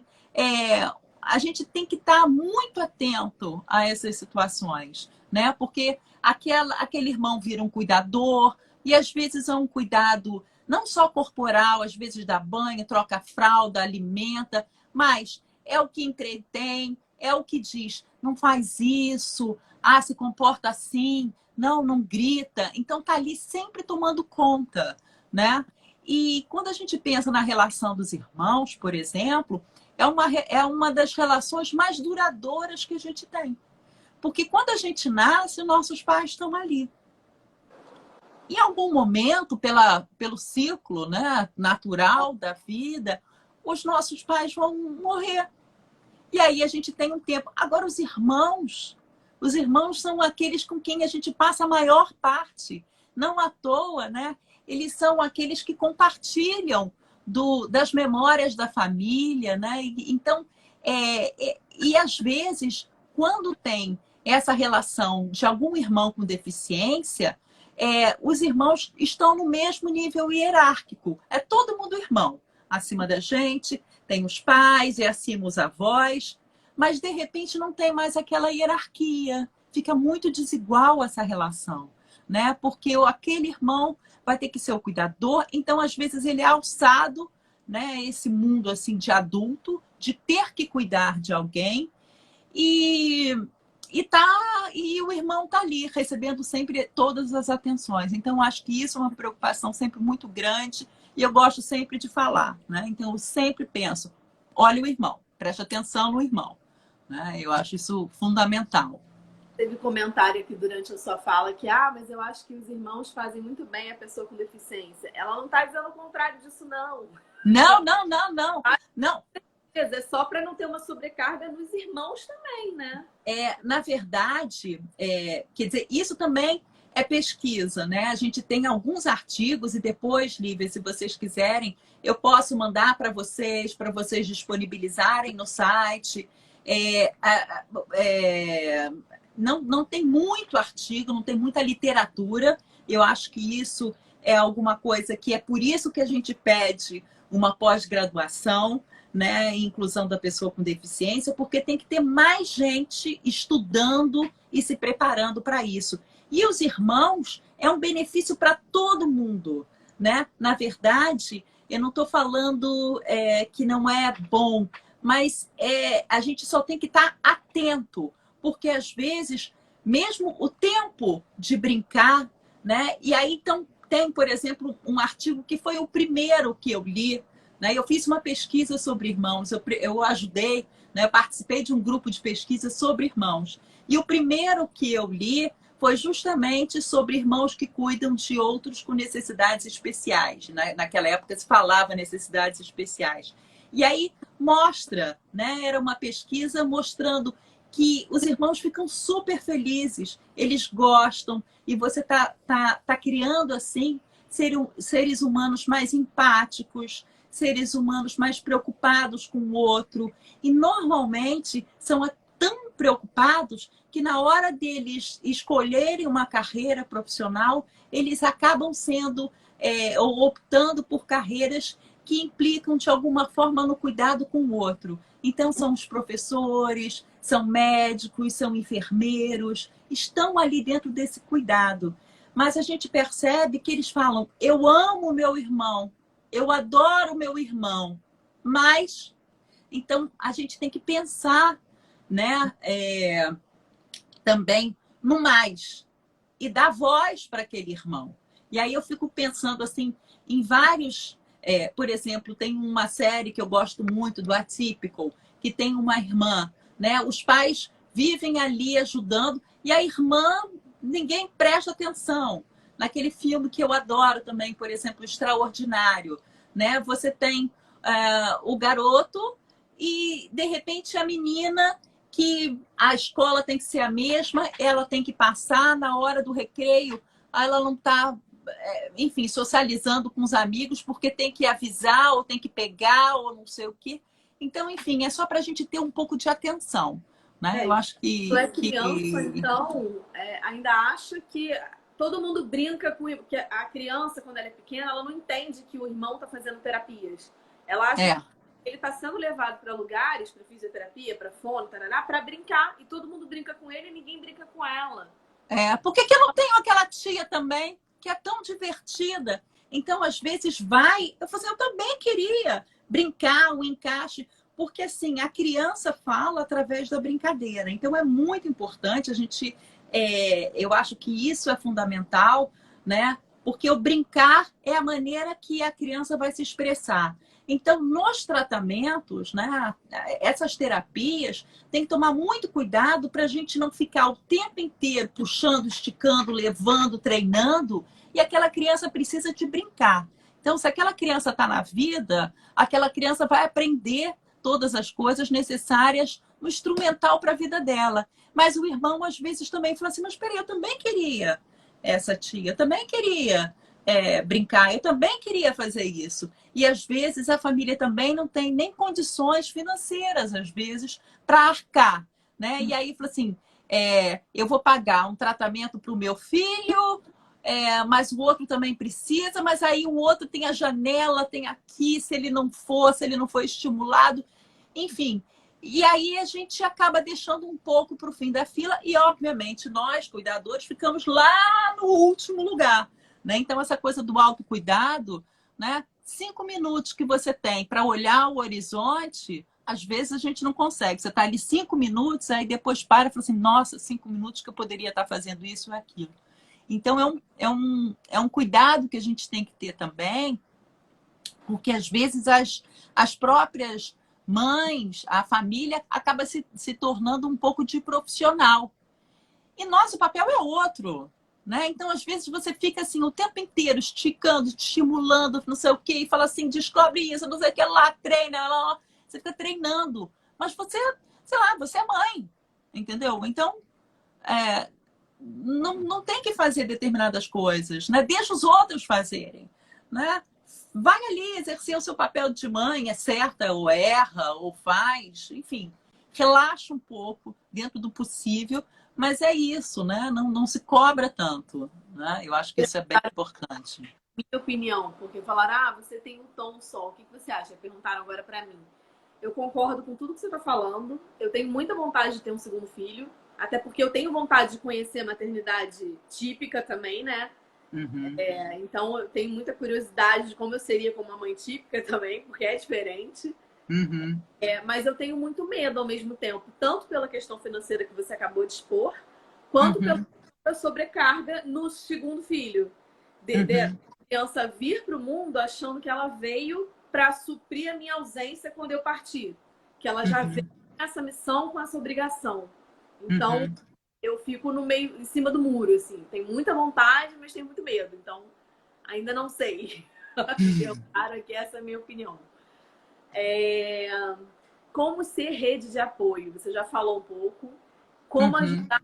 a gente tem que estar muito atento a essas situações, né? Porque aquele irmão vira um cuidador, e às vezes é um cuidado não só corporal, às vezes dá banho, troca a fralda, alimenta, mas é o que entretém, é o que diz, não faz isso, se comporta assim, não grita. Então tá ali sempre tomando conta, né? E quando a gente pensa na relação dos irmãos, por exemplo, é uma das relações mais duradouras que a gente tem. Porque quando a gente nasce, nossos pais estão ali. Em algum momento, pelo ciclo, né, natural da vida, os nossos pais vão morrer. E aí a gente tem um tempo. Agora, os irmãos são aqueles com quem a gente passa a maior parte. Não à toa, né? Eles são aqueles que compartilham das memórias da família, né? Então, e às vezes, quando tem essa relação de algum irmão com deficiência, os irmãos estão no mesmo nível hierárquico. É todo mundo irmão. Acima da gente, tem os pais e acima os avós, mas de repente não tem mais aquela hierarquia. Fica muito desigual essa relação, né? Porque aquele irmão vai ter que ser o cuidador, então às vezes ele é alçado, né? Esse mundo assim de adulto, de ter que cuidar de alguém e e o irmão tá ali recebendo sempre todas as atenções. Então acho que isso é uma preocupação sempre muito grande e eu gosto sempre de falar, né? Então eu sempre penso, olha o irmão, preste atenção no irmão, né? Eu acho isso fundamental. Teve comentário aqui durante a sua fala que, mas eu acho que os irmãos fazem muito bem a pessoa com deficiência. Ela não está dizendo o contrário disso, não. Não, não, não, não. Não. É só para não ter uma sobrecarga dos irmãos também, né? Na verdade, quer dizer, isso também é pesquisa, né? A gente tem alguns artigos e depois, Lívia, se vocês quiserem, eu posso mandar para vocês disponibilizarem no site. Não tem muito artigo, não tem muita literatura. Eu acho que isso é alguma coisa que é por isso que a gente pede uma pós-graduação, né, inclusão da pessoa com deficiência, porque tem que ter mais gente estudando e se preparando para isso. E os irmãos é um benefício para todo mundo, né? Na verdade, eu não estou falando que não é bom, mas a gente só tem que estar atento, porque às vezes, mesmo o tempo de brincar, né? E aí então tem, por exemplo, um artigo que foi o primeiro que eu li, né? Eu fiz uma pesquisa sobre irmãos, eu ajudei, né? Eu participei de um grupo de pesquisa sobre irmãos. E o primeiro que eu li foi justamente sobre irmãos que cuidam de outros com necessidades especiais. Né? Naquela época se falava necessidades especiais. E aí mostra, né? Era uma pesquisa mostrando que os irmãos ficam super felizes, eles gostam, e você tá criando assim seres humanos mais empáticos, seres humanos mais preocupados com o outro, e normalmente são tão preocupados que na hora deles escolherem uma carreira profissional, eles acabam sendo ou optando por carreiras que implicam de alguma forma no cuidado com o outro. Então são os professores, são médicos, são enfermeiros, estão ali dentro desse cuidado. Mas a gente percebe que eles falam, eu amo meu irmão, eu adoro meu irmão, mas então a gente tem que pensar, né, também no mais e dar voz para aquele irmão. E aí eu fico pensando assim em vários, por exemplo, tem uma série que eu gosto muito do Atypical, que tem uma irmã, né? Os pais vivem ali ajudando e a irmã ninguém presta atenção. Naquele filme que eu adoro também, por exemplo, Extraordinário, né? Você tem o garoto e, de repente, a menina que a escola tem que ser a mesma, ela tem que passar na hora do recreio, ela não está, enfim, socializando com os amigos porque tem que avisar ou tem que pegar ou não sei o quê. Então, enfim, é só para a gente ter um pouco de atenção. Né? Eu acho que... criança, então, ainda acha que todo mundo brinca com... que a criança, quando ela é pequena, ela não entende que o irmão está fazendo terapias. Ela acha que ele está sendo levado para lugares, para fisioterapia, para fono, para brincar. E todo mundo brinca com ele e ninguém brinca com ela. Por que eu não tenho aquela tia também, que é tão divertida? Então, às vezes, eu também queria brincar, o encaixe, porque assim, a criança fala através da brincadeira. Então, é muito importante a gente... eu acho que isso é fundamental, né? Porque o brincar é a maneira que a criança vai se expressar. Então, nos tratamentos, né, essas terapias, tem que tomar muito cuidado para a gente não ficar o tempo inteiro puxando, esticando, levando, treinando, e aquela criança precisa de brincar. Então, se aquela criança está na vida, aquela criança vai aprender todas as coisas necessárias no instrumental para a vida dela. Mas o irmão, às vezes, também fala assim, mas peraí, eu também queria essa tia, eu também queria brincar. Eu também queria fazer isso. E às vezes a família também não tem nem condições financeiras, às vezes, para arcar, né? E aí fala assim, eu vou pagar um tratamento para o meu filho, mas o outro também precisa, mas aí o outro tem a janela, tem aqui, se ele não for, se ele não for estimulado, enfim. E aí a gente acaba deixando um pouco para o fim da fila e, obviamente, nós, cuidadores, ficamos lá no último lugar, né? Então, essa coisa do autocuidado, né? 5 minutos que você tem para olhar o horizonte, às vezes a gente não consegue. Você está ali 5 minutos, aí depois para e fala assim, nossa, 5 minutos que eu poderia estar fazendo isso ou aquilo. Então, é um cuidado que a gente tem que ter também, porque às vezes as próprias mães, a família, acaba se tornando um pouco de profissional. E nosso papel é outro, né? Então, às vezes, você fica assim o tempo inteiro esticando, estimulando, não sei o quê, e fala assim, descobre isso, não sei o que lá, treina, lá. Você fica treinando. Mas você, sei lá, você é mãe, entendeu? Então, não tem que fazer determinadas coisas, né? Deixa os outros fazerem, né? Vai ali exercer o seu papel de mãe, acerta ou erra ou faz, enfim, relaxa um pouco dentro do possível, mas é isso, né? Não se cobra tanto, né? Eu acho que isso é bem importante. Minha opinião, porque falaram, ah, você tem um tom só, o que você acha? Perguntaram agora pra mim. Eu concordo com tudo que você está falando. Eu tenho muita vontade de ter um segundo filho. Até porque eu tenho vontade de conhecer a maternidade típica também, né? Uhum, Então eu tenho muita curiosidade de como eu seria como uma mãe típica também, porque é diferente. uhum, Mas eu tenho muito medo ao mesmo tempo, tanto pela questão financeira que você acabou de expor, quanto pela uhum, sobrecarga no segundo filho. De uhum, criança vir para o mundo achando que ela veio para suprir a minha ausência quando eu partir. Que ela já veio uhum, com essa missão, com essa obrigação. Então, uhum. eu fico no meio, em cima do muro, assim. Tenho muita vontade, mas tenho muito medo. Então, ainda não sei. Eu claro que essa é a minha opinião. Como ser rede de apoio? Você já falou um pouco. Como Uhum. ajudar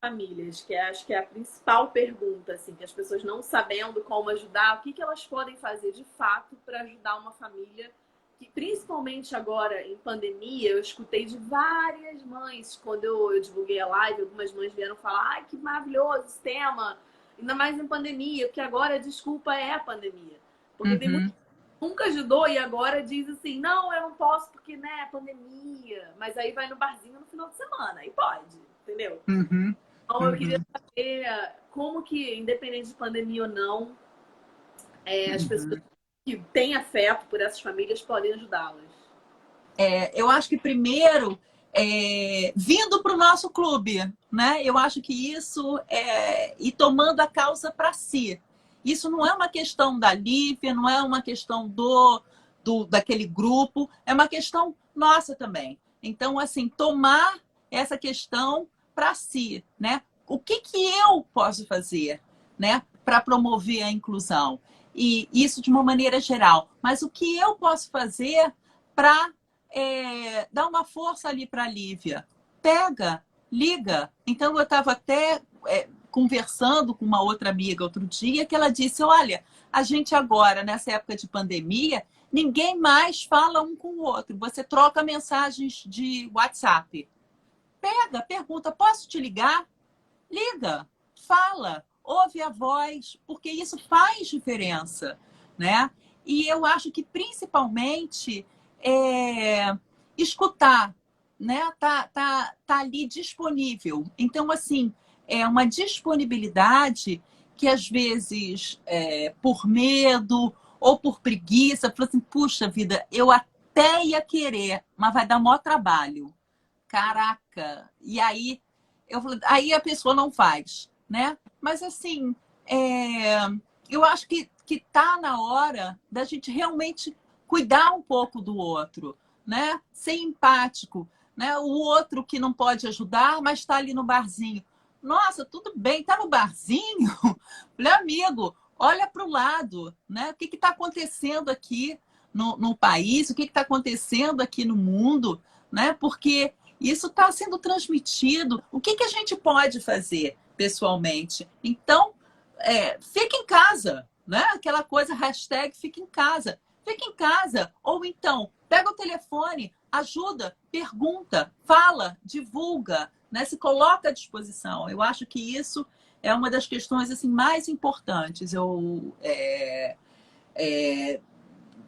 famílias, que acho que é a principal pergunta, assim, que as pessoas não sabendo como ajudar, o que elas podem fazer de fato para ajudar uma família, que principalmente agora em pandemia, eu escutei de várias mães, quando eu divulguei a live, algumas mães vieram falar, ai, que maravilhoso esse tema, ainda mais em pandemia, porque agora a desculpa é a pandemia. Porque tem muito Uhum. que nunca ajudou e agora diz assim, não, eu não posso porque, né, pandemia, mas aí vai no barzinho no final de semana, aí pode, entendeu? Uhum. Então, eu queria Uhum. saber como que, independente de pandemia ou não, as pessoas Uhum. que têm afeto por essas famílias podem ajudá-las. Eu acho que primeiro, vindo para o nosso clube, né? Eu acho que isso e tomando a causa para si. Isso não é uma questão da Lívia, não é uma questão daquele grupo, é uma questão nossa também. Então, assim, tomar essa questão para si, né? O que eu posso fazer, né, para promover a inclusão? E isso de uma maneira geral. Mas o que eu posso fazer para dá uma força ali para a Lívia. Pega, liga. Então, eu estava até conversando com uma outra amiga outro dia, que ela disse, olha, a gente agora, nessa época de pandemia, ninguém mais fala um com o outro. Você troca mensagens de WhatsApp. Pega, pergunta, posso te ligar? Liga, fala, ouve a voz, porque isso faz diferença, né? E eu acho que principalmente escutar, né? Tá ali disponível. Então, assim, é uma disponibilidade que às vezes, por medo ou por preguiça, fala assim, puxa vida, eu até ia querer, mas vai dar maior trabalho. Caraca! E aí, aí a pessoa não faz, né? Mas assim, eu acho que tá na hora da gente realmente cuidar um pouco do outro, né? Ser empático, né? O outro que não pode ajudar, mas está ali no barzinho. Nossa, tudo bem, tá no barzinho? Falei, amigo, olha para o lado, né? O que está acontecendo aqui no país? O que está acontecendo aqui no mundo? Né? Porque isso está sendo transmitido. O que a gente pode fazer pessoalmente? Então, fique em casa, né? Aquela coisa, hashtag fica em casa. Fica em casa. Ou então, pega o telefone, ajuda, pergunta, fala, divulga, né? Se coloca à disposição. Eu acho que isso é uma das questões assim, mais importantes.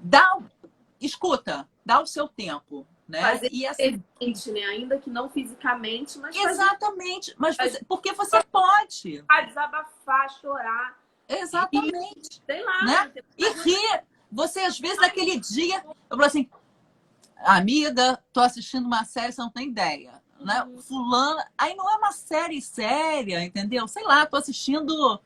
Dá, escuta, dá o seu tempo, né? Fazer E assim, presente, né? Ainda que não fisicamente, mas fazer exatamente, mas porque você pode. desabafar, chorar, rir, Exatamente, sei lá, né? não tem E mais rir. Você, às vezes, naquele dia, eu falo assim, amiga, tô assistindo uma série, você não tem ideia, né? Fulana, aí não é uma série séria, entendeu? Sei lá, tô assistindo,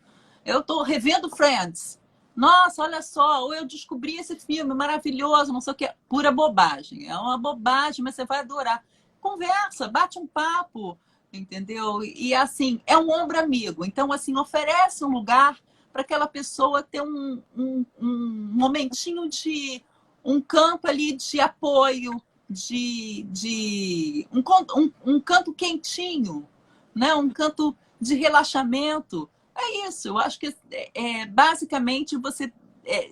eu tô revendo Friends. Nossa, olha só, ou eu descobri esse filme maravilhoso, não sei o que, pura bobagem. É uma bobagem, mas você vai adorar. Conversa, bate um papo, entendeu? E assim, é um ombro amigo. Então, assim, oferece um lugar para aquela pessoa ter um momentinho de um campo ali de apoio, um canto quentinho, né? Um canto de relaxamento. É isso, eu acho que basicamente você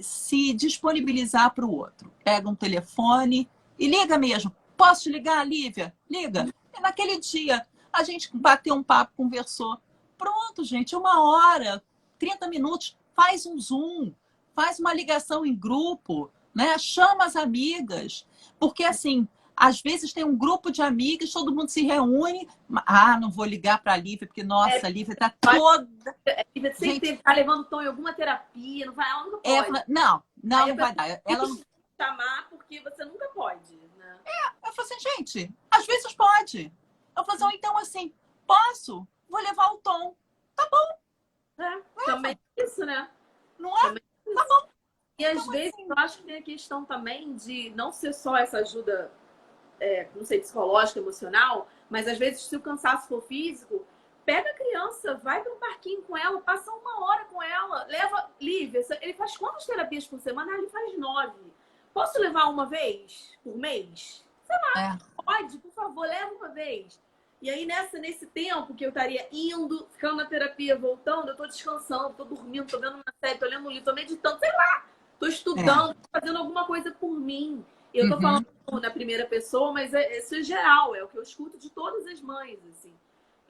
se disponibilizar para o outro. Pega um telefone e liga mesmo. Posso te ligar, Lívia? Liga. E naquele dia a gente bateu um papo, conversou. Pronto, gente, 1 hora, 30 minutos, faz um Zoom, faz uma ligação em grupo, né? Chama as amigas, porque assim, às vezes tem um grupo de amigas, todo mundo se reúne, não vou ligar para a Lívia, porque nossa, a Lívia está toda, sem gente, estar levando tom em alguma terapia, não vai, ela nunca pode. não, Aí a não vai pessoa dar. tem Ela que não. chamar porque você nunca pode, né? Eu falo assim, gente, às vezes pode. Eu falo assim, então assim, posso? Vou levar o tom. Tá bom, Também é isso, né? não é? Também é Tá isso. bom. E às Então vezes assim, eu acho que tem a questão também de não ser só essa ajuda, não sei, psicológica, emocional, mas às vezes se o cansaço for físico, pega a criança, vai para um parquinho com ela, passa 1 hora com ela, leva. Lívia, ele faz quantas terapias por semana? Ele faz 9. Posso levar uma vez por mês? é. Pode, por favor, leva uma vez. E aí, nesse tempo que eu estaria indo, ficando na terapia, voltando, eu tô descansando, tô dormindo, tô vendo uma série, tô lendo um livro, tô meditando, sei lá, tô É. estudando, tô fazendo alguma coisa por mim. E eu tô falando Uhum. na primeira pessoa, mas isso é geral, é o que eu escuto de todas as mães, assim.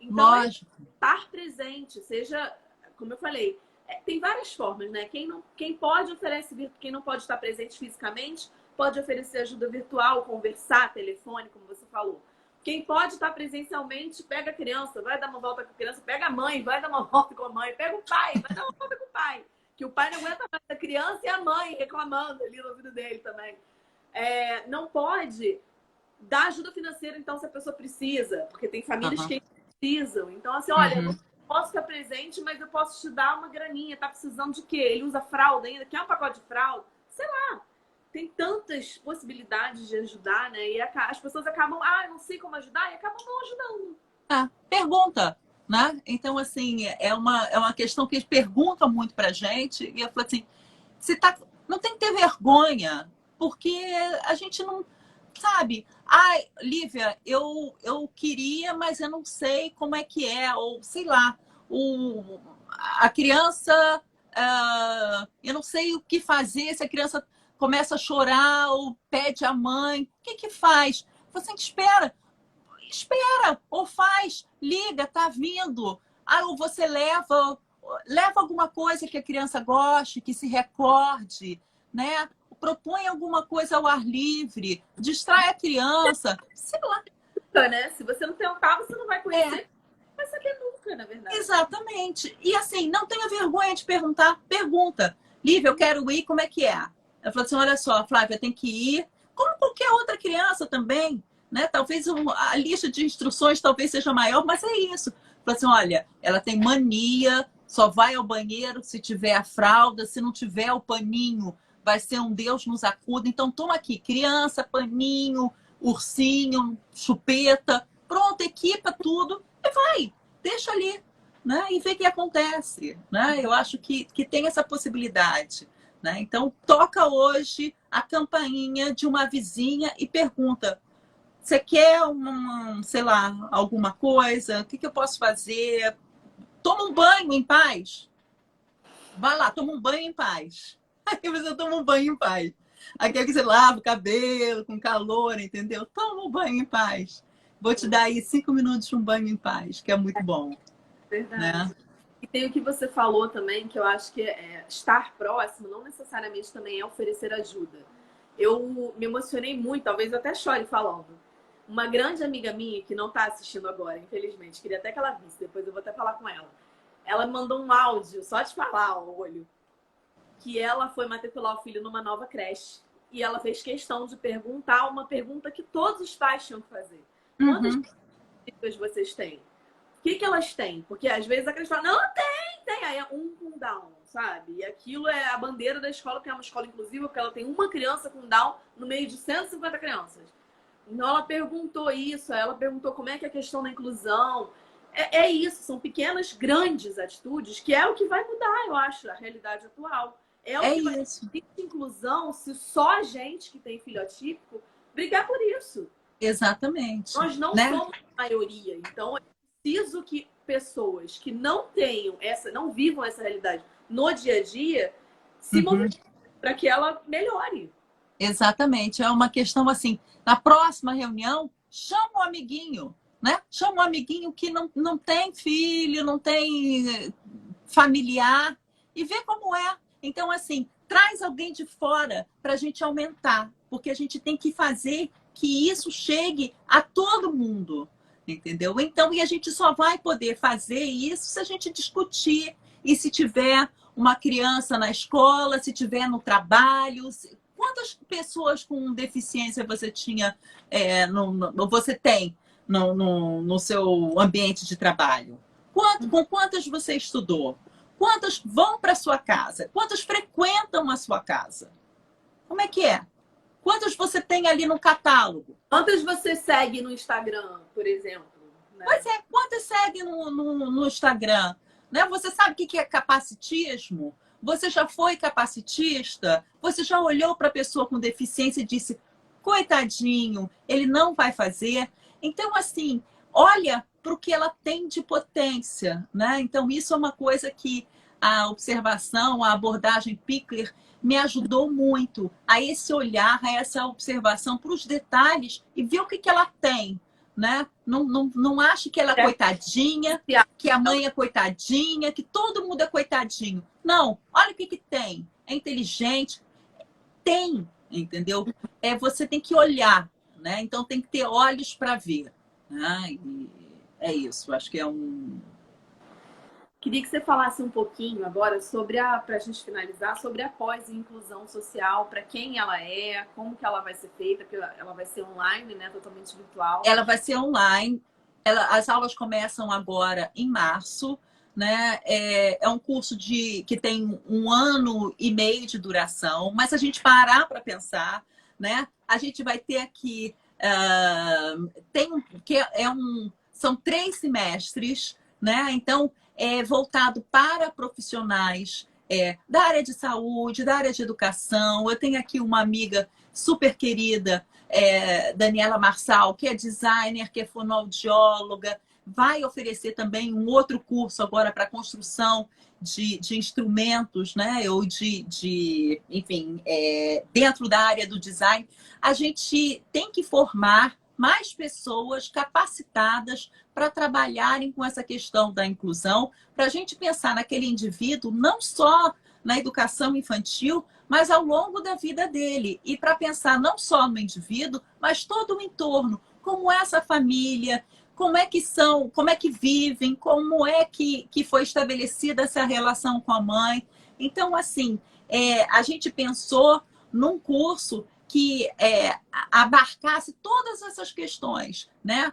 Então, é Lógico. estar presente, seja, como eu falei, tem várias formas, né? Quem pode oferece, quem não pode estar presente fisicamente, pode oferecer ajuda virtual, conversar, telefone, como você falou. Quem pode estar presencialmente, pega a criança, vai dar uma volta com a criança, pega a mãe, vai dar uma volta com a mãe, pega o pai, vai dar uma volta com o pai. Que o pai não aguenta mais a criança e a mãe reclamando ali no ouvido dele também. Não pode dar ajuda financeira, então, se a pessoa precisa, porque tem famílias Uhum. que precisam. Então, assim, olha, eu não Uhum. posso estar presente, mas eu posso te dar uma graninha. Tá precisando de quê? Ele usa fralda ainda, quer um pacote de fralda? Sei lá. Tem tantas possibilidades de ajudar, né? E as pessoas acabam, eu não sei como ajudar, e acabam não ajudando. Pergunta, né? Então, assim, é uma questão que eles perguntam muito pra gente, e eu falo assim, não tem que ter vergonha, porque a gente não sabe. Ai, Lívia, eu queria, mas eu não sei como é que é, ou sei lá, a criança, eu não sei o que fazer se a criança começa a chorar ou pede a mãe, o que que faz? Você espera, ou faz, liga, tá vindo. Ou você leva alguma coisa que a criança goste, que se recorde, né? Propõe alguma coisa ao ar livre, distrai a criança, sei lá. Nunca, né? Se você não tentar, você não vai É, conhecer, não vai saber nunca, na verdade. exatamente. E assim, não tenha vergonha de perguntar, pergunta. Lívia, eu quero ir, como é que é? Ela falou assim, olha só, Flávia, tem que ir, como qualquer outra criança também, né? Talvez a lista de instruções talvez seja maior, mas é isso. Falou assim, olha, ela tem mania, só vai ao banheiro se tiver a fralda, se não tiver o paninho, vai ser um Deus nos acuda. Então toma aqui, criança, paninho, ursinho, chupeta, pronto, equipa tudo e vai, deixa ali, né? E vê o que acontece, né? Eu acho que tem essa possibilidade. Né? Então, toca hoje a campainha de uma vizinha e pergunta: você quer sei lá, alguma coisa? O que eu posso fazer? Toma um banho em paz. Vai lá, toma um banho em paz. Aí você toma um banho em paz. Aqui é que você lava o cabelo com calor, entendeu? Toma um banho em paz. Vou te dar aí 5 minutos de um banho em paz, que é muito bom, né? Verdade. E tem o que você falou também, que eu acho que estar próximo não necessariamente também é oferecer ajuda. Eu me emocionei muito, talvez eu até chore falando. Uma grande amiga minha, que não está assistindo agora, infelizmente, queria até que ela visse, depois eu vou até falar com ela. Ela me mandou um áudio, só de falar, ó, olho, que ela foi matricular o filho numa nova creche. E ela fez questão de perguntar uma pergunta que todos os pais tinham que fazer. Quantas Uhum. filhas vocês têm? O que elas têm? Porque às vezes a criança fala, não, tem. Aí é um com Down, sabe? E aquilo é a bandeira da escola, que é uma escola inclusiva, porque ela tem uma criança com Down no meio de 150 crianças. Então ela perguntou isso, ela perguntou como é que é a questão da inclusão. É isso, são pequenas, grandes atitudes, que é o que vai mudar, eu acho, a realidade atual. É o É que vai isso. ter inclusão se só a gente que tem filho atípico brigar por isso. Exatamente, Nós não né? somos a maioria. Então, é preciso que pessoas que não tenham essa, não vivam essa realidade no dia a dia, se Uhum. movimentem para que ela melhore. Exatamente. É uma questão assim, na próxima reunião, chama o amiguinho, né? Chama o amiguinho que não tem filho, não tem familiar e vê como é. Então, assim, traz alguém de fora para a gente aumentar, porque a gente tem que fazer que isso chegue a todo mundo, entendeu? Então, e a gente só vai poder fazer isso se a gente discutir e se tiver uma criança na escola, se tiver no trabalho. Quantas pessoas com deficiência você tinha, você tem no seu ambiente de trabalho? Com quantas você estudou? Quantas vão para sua casa? Quantas frequentam a sua casa? Como é que é? Quantas você tem ali no catálogo? Quantas você segue no Instagram, por exemplo? Né? Pois é, quantas seguem no Instagram? Né? Você sabe o que é capacitismo? Você já foi capacitista? Você já olhou para a pessoa com deficiência e disse, coitadinho, ele não vai fazer? Então, assim, olha para o que ela tem de potência. Né? Então, isso é uma coisa que a observação, a abordagem Pickler me ajudou muito a esse olhar, a essa observação para os detalhes e ver o que ela tem. Né? Não ache que ela é coitadinha, que a mãe é coitadinha, que todo mundo é coitadinho. Não, olha o que tem. É inteligente, tem, entendeu? Você tem que olhar, né? Então tem que ter olhos para ver. Né? E é isso, acho que é um. Queria que você falasse um pouquinho agora sobre para a gente finalizar, sobre a pós-inclusão social, para quem ela é, como que ela vai ser feita, porque ela vai ser online, né? Totalmente virtual. Ela vai ser online. As aulas começam agora em março. Né? É um curso que tem 1 ano e meio de duração, mas se a gente parar para pensar, né? A gente vai ter aqui são 3 semestres, né? Então é voltado para profissionais da área de saúde, da área de educação. Eu tenho aqui uma amiga super querida, Daniela Marçal, que é designer, que é fonoaudióloga, vai oferecer também um outro curso agora para construção de instrumentos, né? Ou enfim, dentro da área do design. A gente tem que formar mais pessoas capacitadas para trabalharem com essa questão da inclusão, para a gente pensar naquele indivíduo não só na educação infantil, mas ao longo da vida dele. E para pensar não só no indivíduo, mas todo o entorno, como é essa família, como é que são, como é que vivem, como é que foi estabelecida essa relação com a mãe. Então, assim, a gente pensou num curso que abarcasse todas essas questões, né?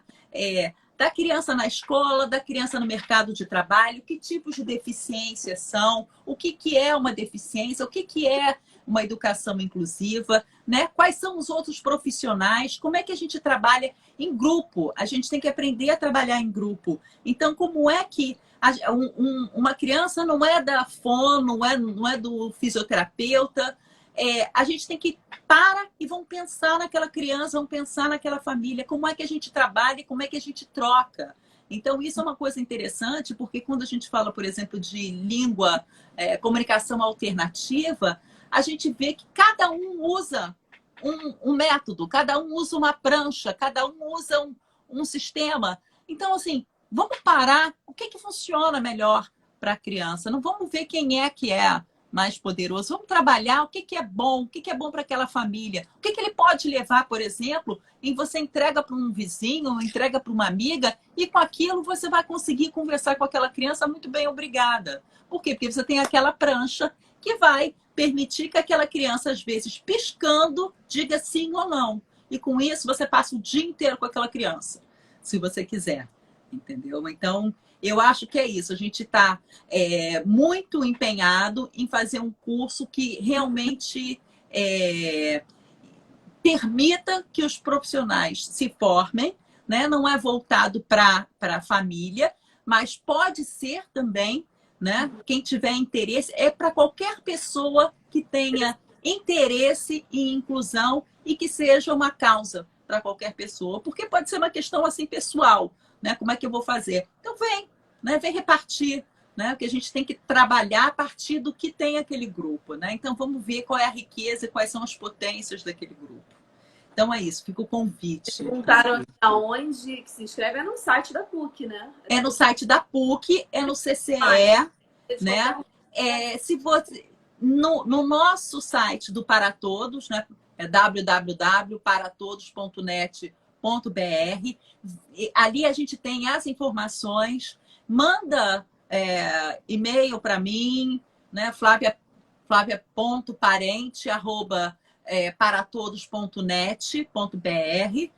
Da criança na escola, da criança no mercado de trabalho, que tipos de deficiências são, o que é uma deficiência, o que é uma educação inclusiva, né? Quais são os outros profissionais, como é que a gente trabalha em grupo, a gente tem que aprender a trabalhar em grupo. Então, como é que uma criança não é da fono, não é do fisioterapeuta, a gente tem que parar e vamos pensar naquela criança, vamos pensar naquela família, como é que a gente trabalha e como é que a gente troca. Então, isso é uma coisa interessante, porque quando a gente fala, por exemplo, de língua, comunicação alternativa, a gente vê que cada um usa um método, cada um usa uma prancha, cada um usa um sistema. Então, assim, vamos parar. O que funciona melhor para a criança? Não vamos ver quem é que é mais poderoso. Vamos trabalhar o que é bom, o que é bom para aquela família. O que ele pode levar, por exemplo, em você entrega para um vizinho, entrega para uma amiga, e com aquilo você vai conseguir conversar com aquela criança muito bem, obrigada. Por quê? Porque você tem aquela prancha que vai permitir que aquela criança, às vezes, piscando, diga sim ou não. E com isso, você passa o dia inteiro com aquela criança, se você quiser. Entendeu? Então, eu acho que é isso. A gente está muito empenhado em fazer um curso que realmente permita que os profissionais se formem, né? Não é voltado para a família, mas pode ser também, né? Quem tiver interesse, é para qualquer pessoa que tenha interesse em inclusão e que seja uma causa para qualquer pessoa, porque pode ser uma questão assim pessoal, né? Como é que eu vou fazer? Então vem, né? Vem repartir, né? Porque a gente tem que trabalhar a partir do que tem aquele grupo, né? Então vamos ver qual é a riqueza e quais são as potências daquele grupo. Então é isso, fica o convite. Perguntaram aonde que se inscreve, é no site da PUC, né? É no site da PUC, é no CCE, né? Se você, no nosso site do Para Todos, né? É www.paratodos.net.br. Ali a gente tem as informações. Manda e-mail para mim, né? Flávia.paratodos@paratodos.net.br.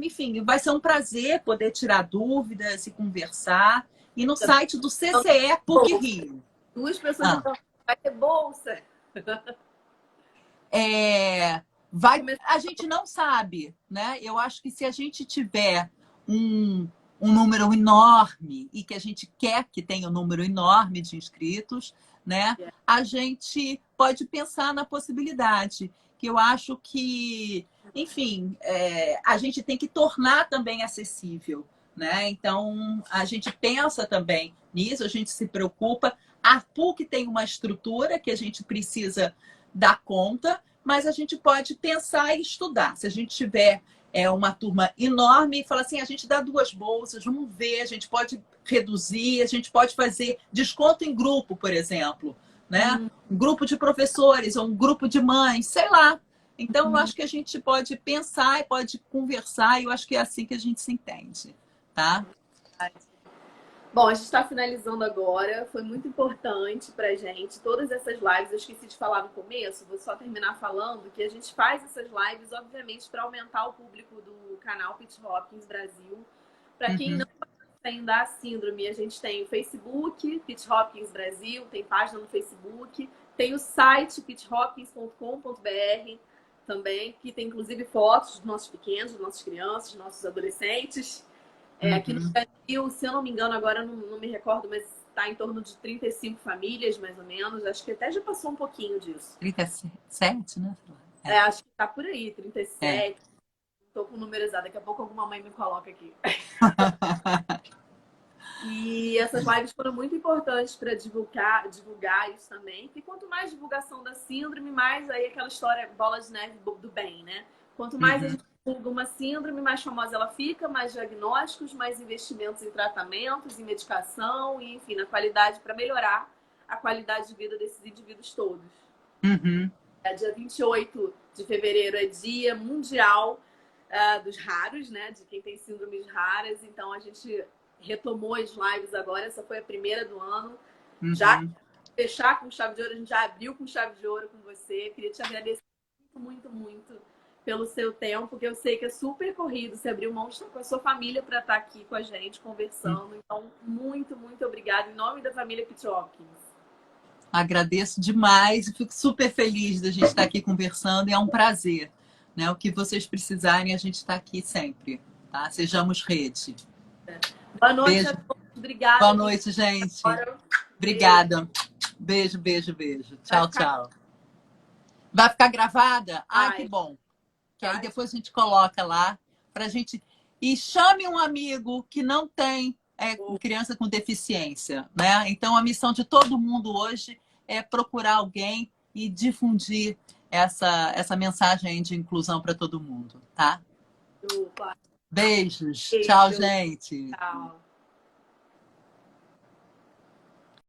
Enfim, vai ser um prazer poder tirar dúvidas e conversar. E no site do CCE PUC Rio. 2 pessoas vai ter bolsa. A gente não sabe, né? Eu acho que se a gente tiver um número enorme e que a gente quer que tenha um número enorme de inscritos, né? A gente pode pensar na possibilidade, que eu acho que, enfim, a gente tem que tornar também acessível, né? Então, a gente pensa também nisso, a gente se preocupa. A PUC tem uma estrutura que a gente precisa dar conta, mas a gente pode pensar e estudar. Se a gente tiver uma turma enorme e falar assim, a gente dá 2 bolsas, vamos ver, a gente pode reduzir, a gente pode fazer desconto em grupo, por exemplo, né? Um grupo de professores ou um grupo de mães, sei lá. Então, eu acho que a gente pode pensar e pode conversar, e eu acho que é assim que a gente se entende, tá? Bom, a gente está finalizando agora. Foi muito importante pra gente. Todas essas lives, eu esqueci de falar no começo, vou só terminar falando que a gente faz essas lives, obviamente, para aumentar o público do canal Pitt Hopkins Brasil. Para quem não tem da síndrome, a gente tem o Facebook, Pitt Hopkins Brasil, tem página no Facebook, tem o site pitthopkins.com.br também, que tem inclusive fotos dos nossos pequenos, das nossas crianças, dos nossos adolescentes. Aqui no Brasil, se eu não me engano, agora não me recordo, mas está em torno de 35 famílias, mais ou menos. Acho que até já passou um pouquinho disso. 37, né? Acho que está por aí, 37. Não estou com o número exato, daqui a pouco alguma mãe me coloca aqui. E essas lives foram muito importantes para divulgar isso também. E quanto mais divulgação da síndrome, mais aí aquela história bola de neve do bem, né? Quanto mais a gente divulga uma síndrome, mais famosa ela fica, mais diagnósticos, mais investimentos em tratamentos, em medicação e, enfim, na qualidade, para melhorar a qualidade de vida desses indivíduos todos. Dia 28 de fevereiro é Dia Mundial dos Raros, né? De quem tem síndromes raras. Então, a gente retomou as lives agora. Essa foi a primeira do ano. Já fechar com chave de ouro, a gente já abriu com chave de ouro com você. Queria te agradecer muito, muito, muito pelo seu tempo, porque eu sei que é super corrido. Você abriu mão de estar com a sua família para estar aqui com a gente, conversando. Então, muito, muito obrigada. Em nome da família Pitt Hopkins. Agradeço demais e fico super feliz da gente estar aqui conversando. E é um prazer, né? O que vocês precisarem, a gente está aqui sempre, tá? Sejamos rede. Boa noite Beijo. a todos. Obrigada. Boa noite, gente. Obrigada. Beijo, beijo, beijo. Tchau, tchau. Vai ficar gravada? Ah, que bom. Que aí depois a gente coloca lá pra gente. E chame um amigo que não tem criança com deficiência, né? Então, a missão de todo mundo hoje é procurar alguém e difundir essa mensagem de inclusão para todo mundo, tá? Opa, Beijos. Tchau, beijo. gente. Tchau.